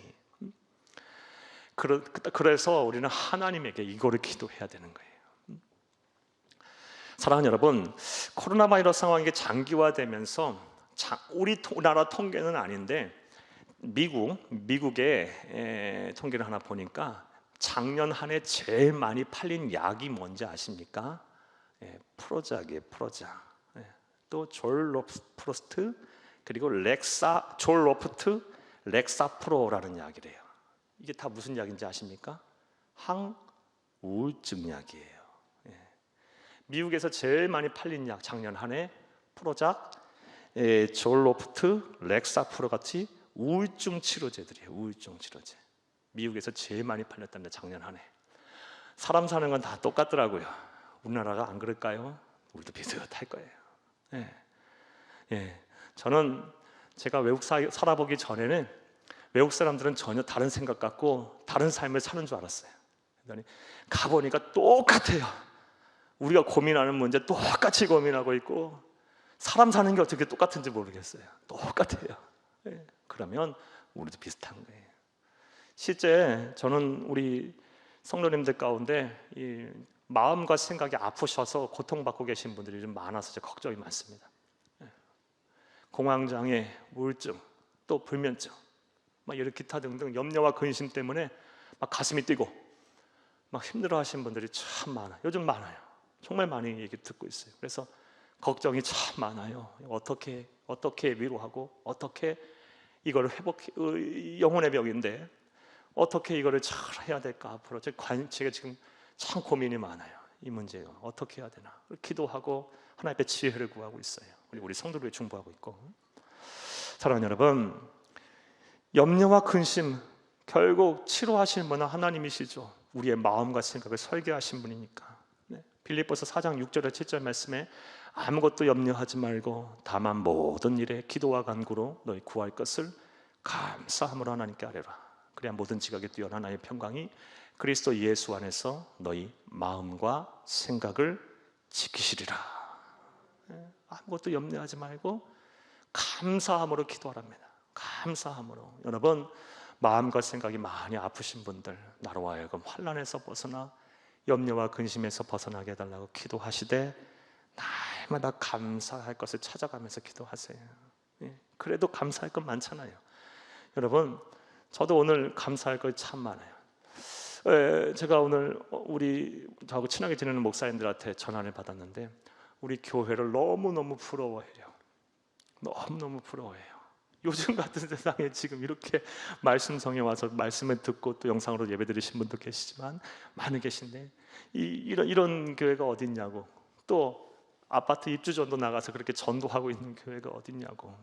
그래서 우리는 하나님에게 이거를 기도해야 되는 거예요. 사랑하는 여러분, 코로나 바이러스 상황이 장기화되면서 우리나라 통계는 아닌데 미국의 통계를 하나 보니까 작년 한 해 제일 많이 팔린 약이 뭔지 아십니까? 프로작이에요. 프로작. 또 졸로프스트, 그리고 졸로프트 렉사프로라는 약이래요. 이게 다 무슨 약인지 아십니까? 항우울증 약이에요. 미국에서 제일 많이 팔린 약 작년 한 해 프로작, 졸로프트, 렉사프로 같이 우울증 치료제들이에요. 우울증 치료제. 미국에서 제일 많이 팔렸답니다. 작년 한 해. 사람 사는 건 다 똑같더라고요. 우리나라가 안 그럴까요? 우리도 비슷할 거예요. 저는 제가 외국 살아보기 전에는 외국 사람들은 전혀 다른 생각 갖고 다른 삶을 사는 줄 알았어요. 그러니 가보니까 똑같아요. 우리가 고민하는 문제 똑같이 고민하고 있고, 사람 사는 게 어떻게 똑같은지 모르겠어요. 똑같아요. 그러면 우리도 비슷한 거예요. 실제 저는 우리 성도님들 가운데 이 마음과 생각이 아프셔서 고통받고 계신 분들이 좀 많아서 걱정이 많습니다. 공황장애, 우울증, 또 불면증, 막 이런 기타 등등 염려와 근심 때문에 막 가슴이 뛰고 막 힘들어하시는 분들이 참 많아요. 요즘 많아요. 정말 많이 얘기 듣고 있어요. 그래서 걱정이 참 많아요. 어떻게 위로하고, 어떻게 이걸 영혼의 병인데 어떻게 이거를 잘 해야 될까? 앞으로 제가 지금 참 고민이 많아요. 이 문제요. 어떻게 해야 되나? 기도하고 하나님 앞에 지혜를 구하고 있어요. 우리 성도를 중보하고 있고. 사랑하는 여러분, 염려와 근심 결국 치료하시는 분은 하나님이시죠. 우리의 마음과 생각을 설계하신 분이니까. 빌립보서 4장 6절에 7절 말씀에 아무것도 염려하지 말고 다만 모든 일에 기도와 간구로 너희 구할 것을 감사함으로 하나님께 아뢰라. 그래야 모든 지각에 뛰어난 나의 평강이 그리스도 예수 안에서 너희 마음과 생각을 지키시리라. 아무것도 염려하지 말고 감사함으로 기도하랍니다. 감사함으로. 여러분, 마음과 생각이 많이 아프신 분들, 나로 하여금 환난에서 벗어나 염려와 근심에서 벗어나게 해달라고 기도하시되 날마다 감사할 것을 찾아가면서 기도하세요. 그래도 감사할 것 많잖아요. 여러분, 저도 오늘 감사할 것 참 많아요. 제가 오늘 저하고 친하게 지내는 목사님들한테 전화를 받았는데 우리 교회를 너무너무 부러워해요. 너무너무 부러워해요. 요즘 같은 세상에 지금 이렇게 말씀성에 와서 말씀을 듣고 또 영상으로 예배 드리신 분도 계시지만 많이 계신데 이런 교회가 어딨냐고, 또 아파트 입주전도 나가서 그렇게 전도하고 있는 교회가 어딨냐고.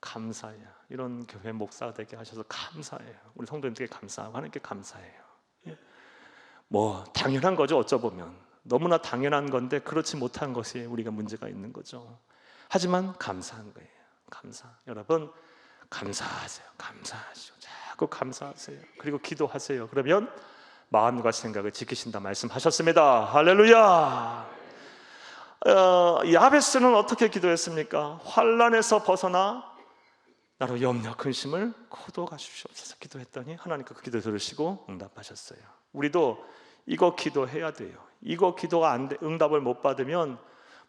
감사해요. 이런 교회 목사가 되게 하셔서 감사해요. 우리 성도님들께 감사하고 하나님께 감사해요. 뭐 당연한 거죠. 어쩌보면 너무나 당연한 건데 그렇지 못한 것이 우리가 문제가 있는 거죠. 하지만 감사한 거예요. 감사. 여러분 감사하세요. 감사하시오. 자꾸 감사하세요. 그리고 기도하세요. 그러면 마음과 생각을 지키신다 말씀하셨습니다. 할렐루야. 야베스는 어떻게 기도했습니까? 환난에서 벗어나 나로 염려 근심을 거두어 주시옵소서 기도했더니 하나님께 그 기도 들으시고 응답하셨어요. 우리도 이거 기도해야 돼요. 이거 기도가 안 돼, 응답을 못 받으면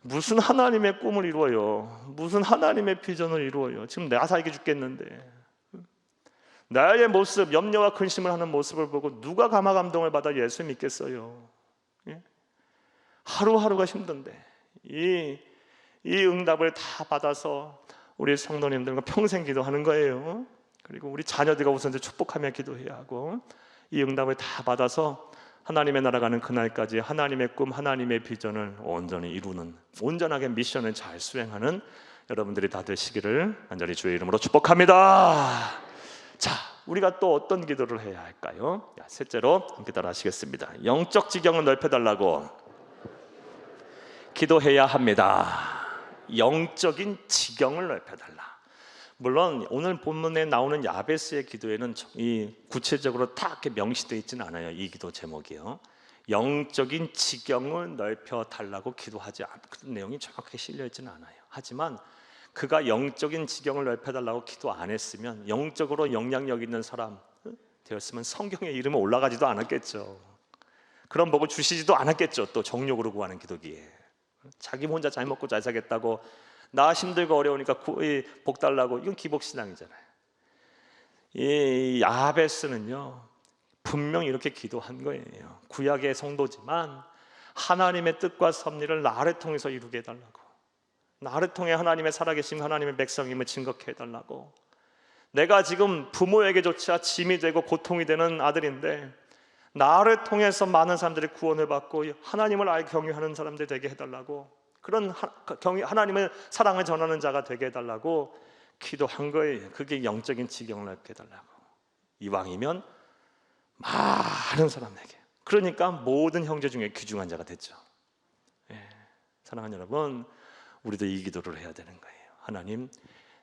무슨 하나님의 꿈을 이루어요? 무슨 하나님의 비전을 이루어요? 지금 내가 살기 죽겠는데 나의 모습, 염려와 근심을 하는 모습을 보고 누가 감화 감동을 받아 예수 믿겠어요? 하루하루가 힘든데 이 응답을 다 받아서 우리 성도님들과 평생 기도하는 거예요. 그리고 우리 자녀들과 우선 축복하며 기도해야 하고 이 응답을 다 받아서 하나님의 나라 가는 그날까지 하나님의 꿈, 하나님의 비전을 온전히 이루는, 온전하게 미션을 잘 수행하는 여러분들이 다 되시기를 간절히 주의 이름으로 축복합니다. 자, 우리가 또 어떤 기도를 해야 할까요? 셋째로 함께 따라 하시겠습니다. 영적 지경을 넓혀달라고 기도해야 합니다. 영적인 지경을 넓혀달라. 물론 오늘 본문에 나오는 야베스의 기도에는 이 구체적으로 다 이렇게 명시되어 있지는 않아요. 이 기도 제목이요. 영적인 지경을 넓혀달라고 기도하지 않은 그런 내용이 정확하게 실려 있지는 않아요. 하지만 그가 영적인 지경을 넓혀달라고 기도 안 했으면, 영적으로 영향력 있는 사람 되었으면 성경의 이름은 올라가지도 않았겠죠. 그런 복을 주시지도 않았겠죠. 또 정욕으로 구하는 기도기에 자기 혼자 잘 먹고 잘 살겠다고, 나 힘들고 어려우니까 복 달라고, 이건 기복신앙이잖아요. 이 야베스는요 분명히 이렇게 기도한 거예요. 구약의 성도지만 하나님의 뜻과 섭리를 나를 통해서 이루게 해달라고, 나를 통해 하나님의 살아계신 하나님의 백성임을 증거케 해달라고. 내가 지금 부모에게조차 짐이 되고 고통이 되는 아들인데 나를 통해서 많은 사람들이 구원을 받고 하나님을 알고 경외하는 사람들 되게 해달라고, 그런 하나님의 사랑을 전하는 자가 되게 해달라고 기도한 거예요. 그게 영적인 지경을 넓게 해달라고. 이왕이면 많은 사람에게, 그러니까 모든 형제 중에 귀중한 자가 됐죠. 사랑하는 여러분, 우리도 이 기도를 해야 되는 거예요. 하나님,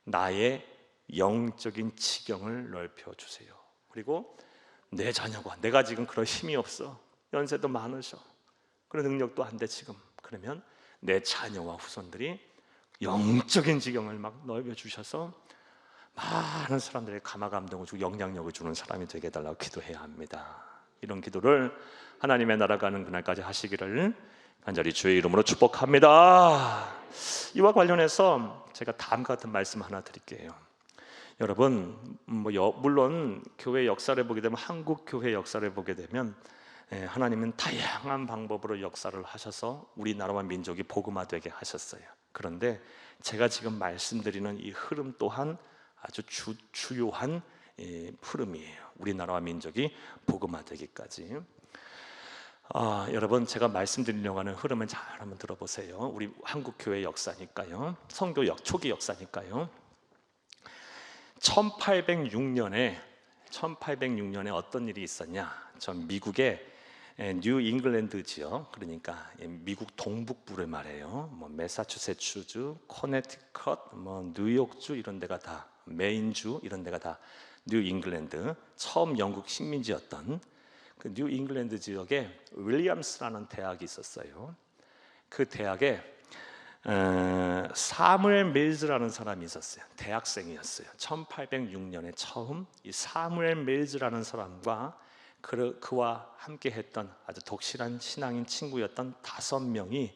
나의 영적인 지경을 넓혀주세요. 그리고 내 자녀가, 내가 지금 그럴 힘이 없어, 연세도 많으셔, 그런 능력도 안 돼 지금. 그러면 내 자녀와 후손들이 영적인 지경을 막 넓혀주셔서 많은 사람들의 감화 감동을 주고 영향력을 주는 사람이 되게 해달라고 기도해야 합니다. 이런 기도를 하나님의 나라 가는 그날까지 하시기를 간절히 주의 이름으로 축복합니다. 이와 관련해서 제가 다음과 같은 말씀 하나 드릴게요. 여러분, 물론 교회 역사를 보게 되면, 한국 교회 역사를 보게 되면 하나님은 다양한 방법으로 역사를 하셔서 우리나라와 민족이 복음화되게 하셨어요. 그런데 제가 지금 말씀드리는 이 흐름 또한 아주 주요한 흐름이에요. 우리나라와 민족이 복음화되기까지. 여러분, 제가 말씀드리려고 하는 흐름은 잘 한번 들어보세요. 우리 한국 교회 역사니까요, 성교 초기 역사니까요. 1806년에 어떤 일이 있었냐? 전 미국의 뉴 잉글랜드 지역, 그러니까 미국 동북부를 말해요. 뭐 매사추세츠주, 코네티컷, 뭐 뉴욕주 이런 데가 다, 메인주 이런 데가 다 뉴 잉글랜드, 처음 영국 식민지였던 그 뉴 잉글랜드 지역에 윌리엄스라는 대학이 있었어요. 그 대학에 사무엘 밀즈라는 사람이 있었어요. 대학생이었어요. 1806년에 처음 이 사무엘 밀즈라는 사람과 그와 함께 했던 아주 독실한 신앙인 친구였던 5명이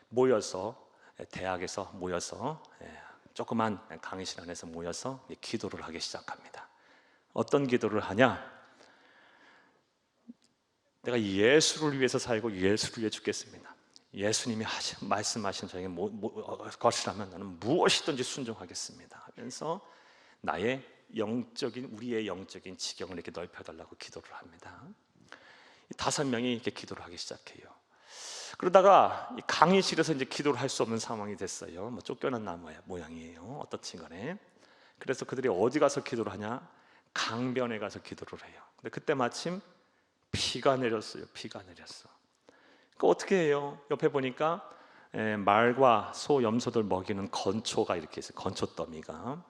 모여서, 대학에서 모여서, 조그만 강의실 안에서 모여서 기도를 하기 시작합니다. 어떤 기도를 하냐? 내가 예수를 위해서 살고 예수를 위해 죽겠습니다. 예수님이 말씀하신 저에게 것이라면 나는 무엇이든지 순종하겠습니다 하면서 우리의 영적인 지경을 이렇게 넓혀달라고 기도를 합니다. 5명이 이렇게 기도를 하기 시작해요. 그러다가 강의실에서 이제 기도를 할 수 없는 상황이 됐어요. 뭐 쫓겨난 모양이에요. 어떻든 간에. 그래서 그들이 어디 가서 기도를 하냐? 강변에 가서 기도를 해요. 근데 그때 마침 비가 내렸어요. 비가 내렸어. 그 어떻게 해요? 옆에 보니까 말과 소, 염소들 먹이는 건초가 이렇게 있어요. 건초 더미가.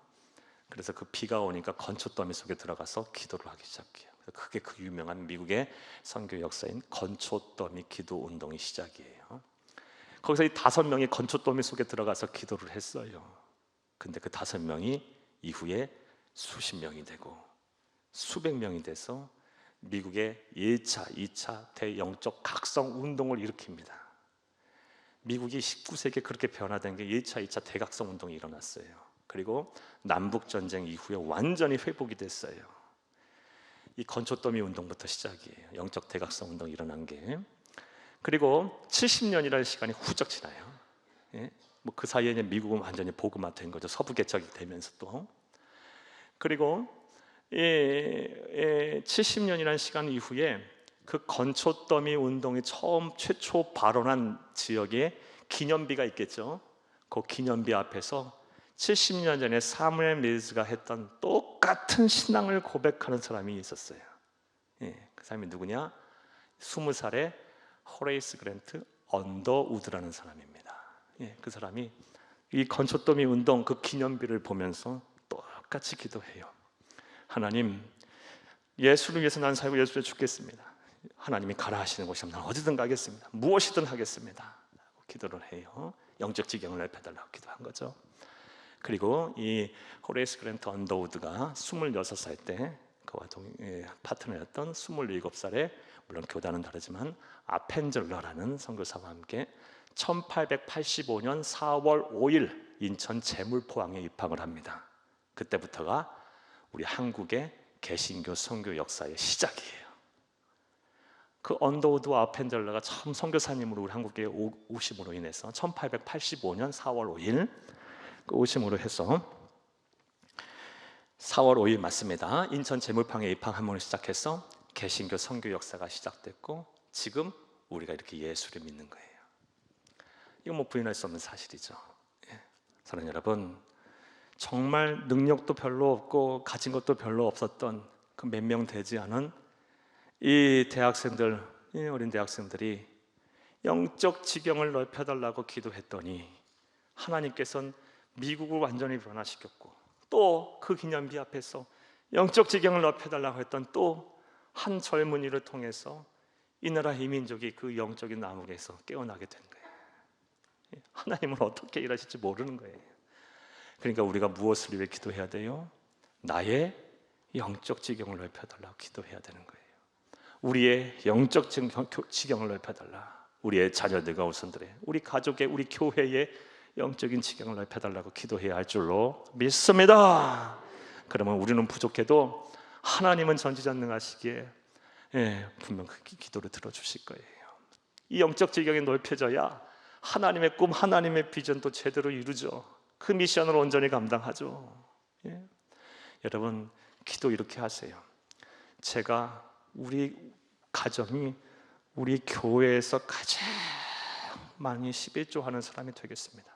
그래서 그 비가 오니까 건초 더미 속에 들어가서 기도를 하기 시작해요. 그게 그 유명한 미국의 선교 역사인 건초 더미 기도 운동이 시작이에요. 거기서 이 5명이 건초 더미 속에 들어가서 기도를 했어요. 근데 그 5명이 이후에 수십 명이 되고 수백 명이 돼서 미국의 1차, 2차 대영적 각성 운동을 일으킵니다. 미국이 19세기에 그렇게 변화된 게 1차, 2차 대각성 운동이 일어났어요. 그리고 남북전쟁 이후에 완전히 회복이 됐어요. 이 건초더미 운동부터 시작이에요. 영적 대각성 운동이 일어난 게. 그리고 70년이라는 시간이 훌쩍 지나요. 뭐 그 사이에 미국은 완전히 복음화된 거죠. 서부 개척이 되면서 또. 그리고 70년이라는 시간 이후에 그 건초더미 운동이 최초 발원한 지역에 기념비가 있겠죠. 그 기념비 앞에서 70년 전에 사무엘 밀스가 했던 똑같은 신앙을 고백하는 사람이 있었어요. 그 사람이 누구냐? 20살의 호레이스 그랜트 언더우드라는 사람입니다. 그 사람이 이 건초더미 운동 그 기념비를 보면서 똑같이 기도해요. 하나님, 예수를 위해서 난 살고 예수를 죽겠습니다. 하나님이 가라 하시는 곳이면 난 어디든 가겠습니다. 무엇이든 하겠습니다 라고 기도를 해요. 영적 지경을 넓혀달라고 기도한 거죠. 그리고 이 호레이스 그랜트 언더우드가 26살 때 그와 파트너였던 27살에 물론 교단은 다르지만 아펜젤러라는 선교사와 함께 1885년 4월 5일 인천 제물포항에 입항을 합니다. 그때부터가 우리 한국의 개신교 선교 역사의 시작이에요. 그 언더우드와 아펜젤러가 처음 선교사님으로 우리 한국에 오심으로 인해서 1885년 4월 5일 그 오심으로 해서 4월 5일 맞습니다. 인천 제물항에 입항함으로 시작해서 개신교 선교 역사가 시작됐고 지금 우리가 이렇게 예수를 믿는 거예요. 이거 뭐 부인할 수 없는 사실이죠. 사랑하는 여러분, 정말 능력도 별로 없고 가진 것도 별로 없었던 그 몇 명 되지 않은 이 대학생들, 이 어린 대학생들이 영적 지경을 넓혀달라고 기도했더니 하나님께서는 미국을 완전히 변화시켰고 또 그 기념비 앞에서 영적 지경을 넓혀달라고 했던 또 한 젊은이를 통해서 이 나라 이 민족이 그 영적인 나무에서 깨어나게 된 거예요. 하나님은 어떻게 일하실지 모르는 거예요. 그러니까 우리가 무엇을 위해 기도해야 돼요? 나의 영적 지경을 넓혀달라고 기도해야 되는 거예요. 우리의 영적 지경을 넓혀달라. 우리의 자녀들과 후손들의, 우리 가족의, 우리 교회의 영적인 지경을 넓혀달라고 기도해야 할 줄로 믿습니다. 그러면 우리는 부족해도 하나님은 전지전능하시기에 분명 그 기도를 들어주실 거예요. 이 영적 지경이 넓혀져야 하나님의 꿈, 하나님의 비전도 제대로 이루죠. 그 미션을 온전히 감당하죠. 여러분, 기도 이렇게 하세요. 제가 우리 가정이 우리 교회에서 가장 많이 11조 하는 사람이 되겠습니다.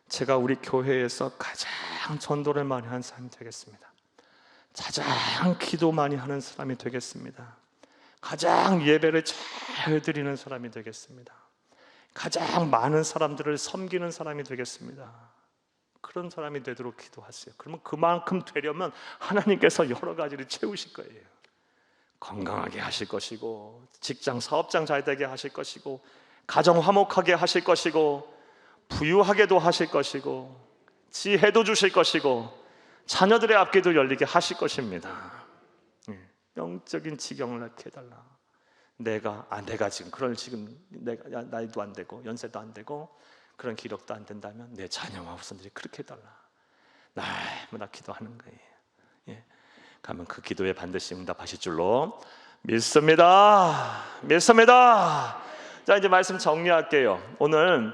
제가 우리 교회에서 가장 전도를 많이 하는 사람이 되겠습니다. 가장 기도 많이 하는 사람이 되겠습니다. 가장 예배를 잘 드리는 사람이 되겠습니다. 가장 많은 사람들을 섬기는 사람이 되겠습니다. 그런 사람이 되도록 기도하세요. 그러면 그만큼 되려면 하나님께서 여러 가지를 채우실 거예요. 건강하게 하실 것이고, 직장 사업장 잘 되게 하실 것이고, 가정 화목하게 하실 것이고, 부유하게도 하실 것이고, 지혜도 주실 것이고, 자녀들의 앞길도 열리게 하실 것입니다. 영적인 지경을 낳게 해달라. 내가 지금 내가 나이도 안 되고 연세도 안 되고 그런 기력도 안 된다면 내 자녀와 후손들이 그렇게 해달라. 날마다 기도하는 거예요. 가면 그 기도에 반드시 응답하실 줄로 믿습니다. 믿습니다. 자, 이제 말씀 정리할게요. 오늘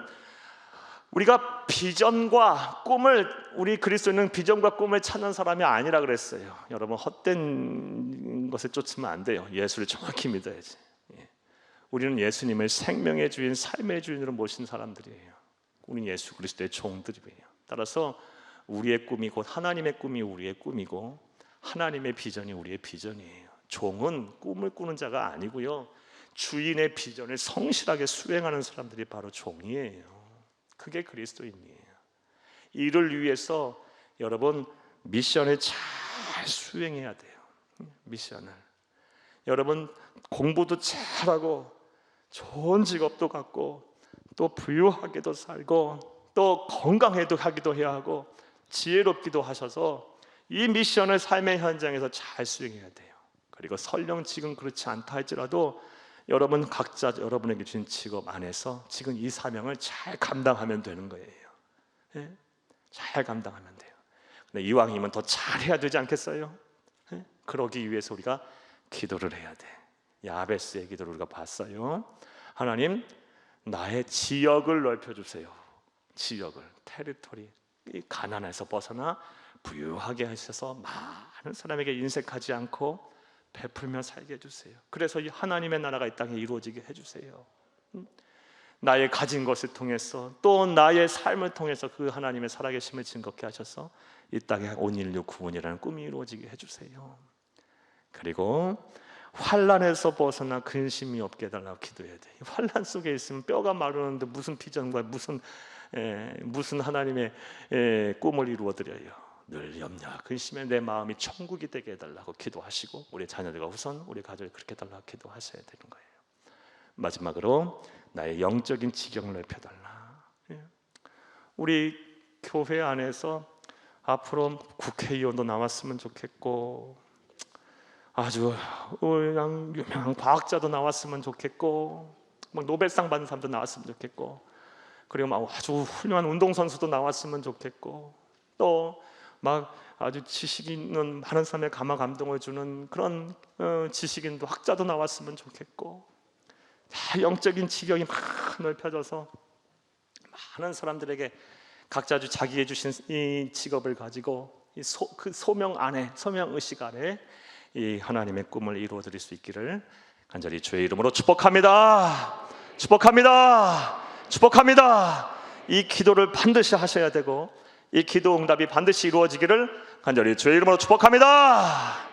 우리가 비전과 꿈을, 우리 그리스도인은 비전과 꿈을 찾는 사람이 아니라 그랬어요. 여러분, 헛된 것에 쫓으면 안 돼요. 예수를 정확히 믿어야지. 우리는 예수님을 생명의 주인, 삶의 주인으로 모신 사람들이에요. 우리는 예수 그리스도의 종들이에요. 따라서 우리의 꿈이 곧 하나님의 꿈이 우리의 꿈이고, 하나님의 비전이 우리의 비전이에요. 종은 꿈을 꾸는 자가 아니고요, 주인의 비전을 성실하게 수행하는 사람들이 바로 종이에요. 그게 그리스도인이에요. 이를 위해서 여러분 미션을 잘 수행해야 돼요. 미션을. 여러분 공부도 잘하고 좋은 직업도 갖고 또 부유하게도 살고 또 건강해도 하기도 해야 하고 지혜롭기도 하셔서 이 미션을 삶의 현장에서 잘 수행해야 돼요. 그리고 설령 지금 그렇지 않다 할지라도 여러분 각자 여러분에게 주신 직업 안에서 지금 이 사명을 잘 감당하면 되는 거예요. 예? 잘 감당하면 돼요. 근데 이왕이면 더 잘해야 되지 않겠어요? 예? 그러기 위해서 우리가 기도를 해야 돼. 야베스의 기도를 우리가 봤어요. 하나님, 나의 지역을 넓혀주세요. 지역을, 테리토리, 이 가난에서 벗어나 부유하게 하셔서 많은 사람에게 인색하지 않고 베풀며 살게 해주세요. 그래서 이 하나님의 나라가 이 땅에 이루어지게 해주세요. 나의 가진 것을 통해서 또 나의 삶을 통해서 그 하나님의 살아계심을 증거케 하셔서 이 땅에 온 인류 구원이라는 꿈이 이루어지게 해주세요. 그리고 환난에서 벗어나 근심이 없게 해달라고 기도해야 돼. 환난 속에 있으면 뼈가 마르는데 무슨 비전과 무슨 하나님의 꿈을 이루어드려요. 늘 염려와 근심에 내 마음이 천국이 되게 해달라고 기도하시고, 우리 자녀들과 우선 우리 가족이 그렇게 해달라고 기도하셔야 되는 거예요. 마지막으로 나의 영적인 지경을 넓혀달라. 우리 교회 안에서 앞으로 국회의원도 나왔으면 좋겠고, 아주 그냥 유명한 과학자도 나왔으면 좋겠고, 막 노벨상 받은 사람도 나왔으면 좋겠고, 그리고 막 아주 훌륭한 운동선수도 나왔으면 좋겠고, 또 막 아주 지식 있는 많은 사람의 감화 감동을 주는 그런 지식인도 학자도 나왔으면 좋겠고, 다 영적인 지경이 막 넓혀져서 많은 사람들에게 각자 자기의 주신 이 직업을 가지고 그 소명 안에, 소명 의식 안에 이 하나님의 꿈을 이루어 드릴 수 있기를 간절히 주의 이름으로 축복합니다. 축복합니다. 축복합니다. 이 기도를 반드시 하셔야 되고, 이 기도 응답이 반드시 이루어지기를 간절히 주의 이름으로 축복합니다.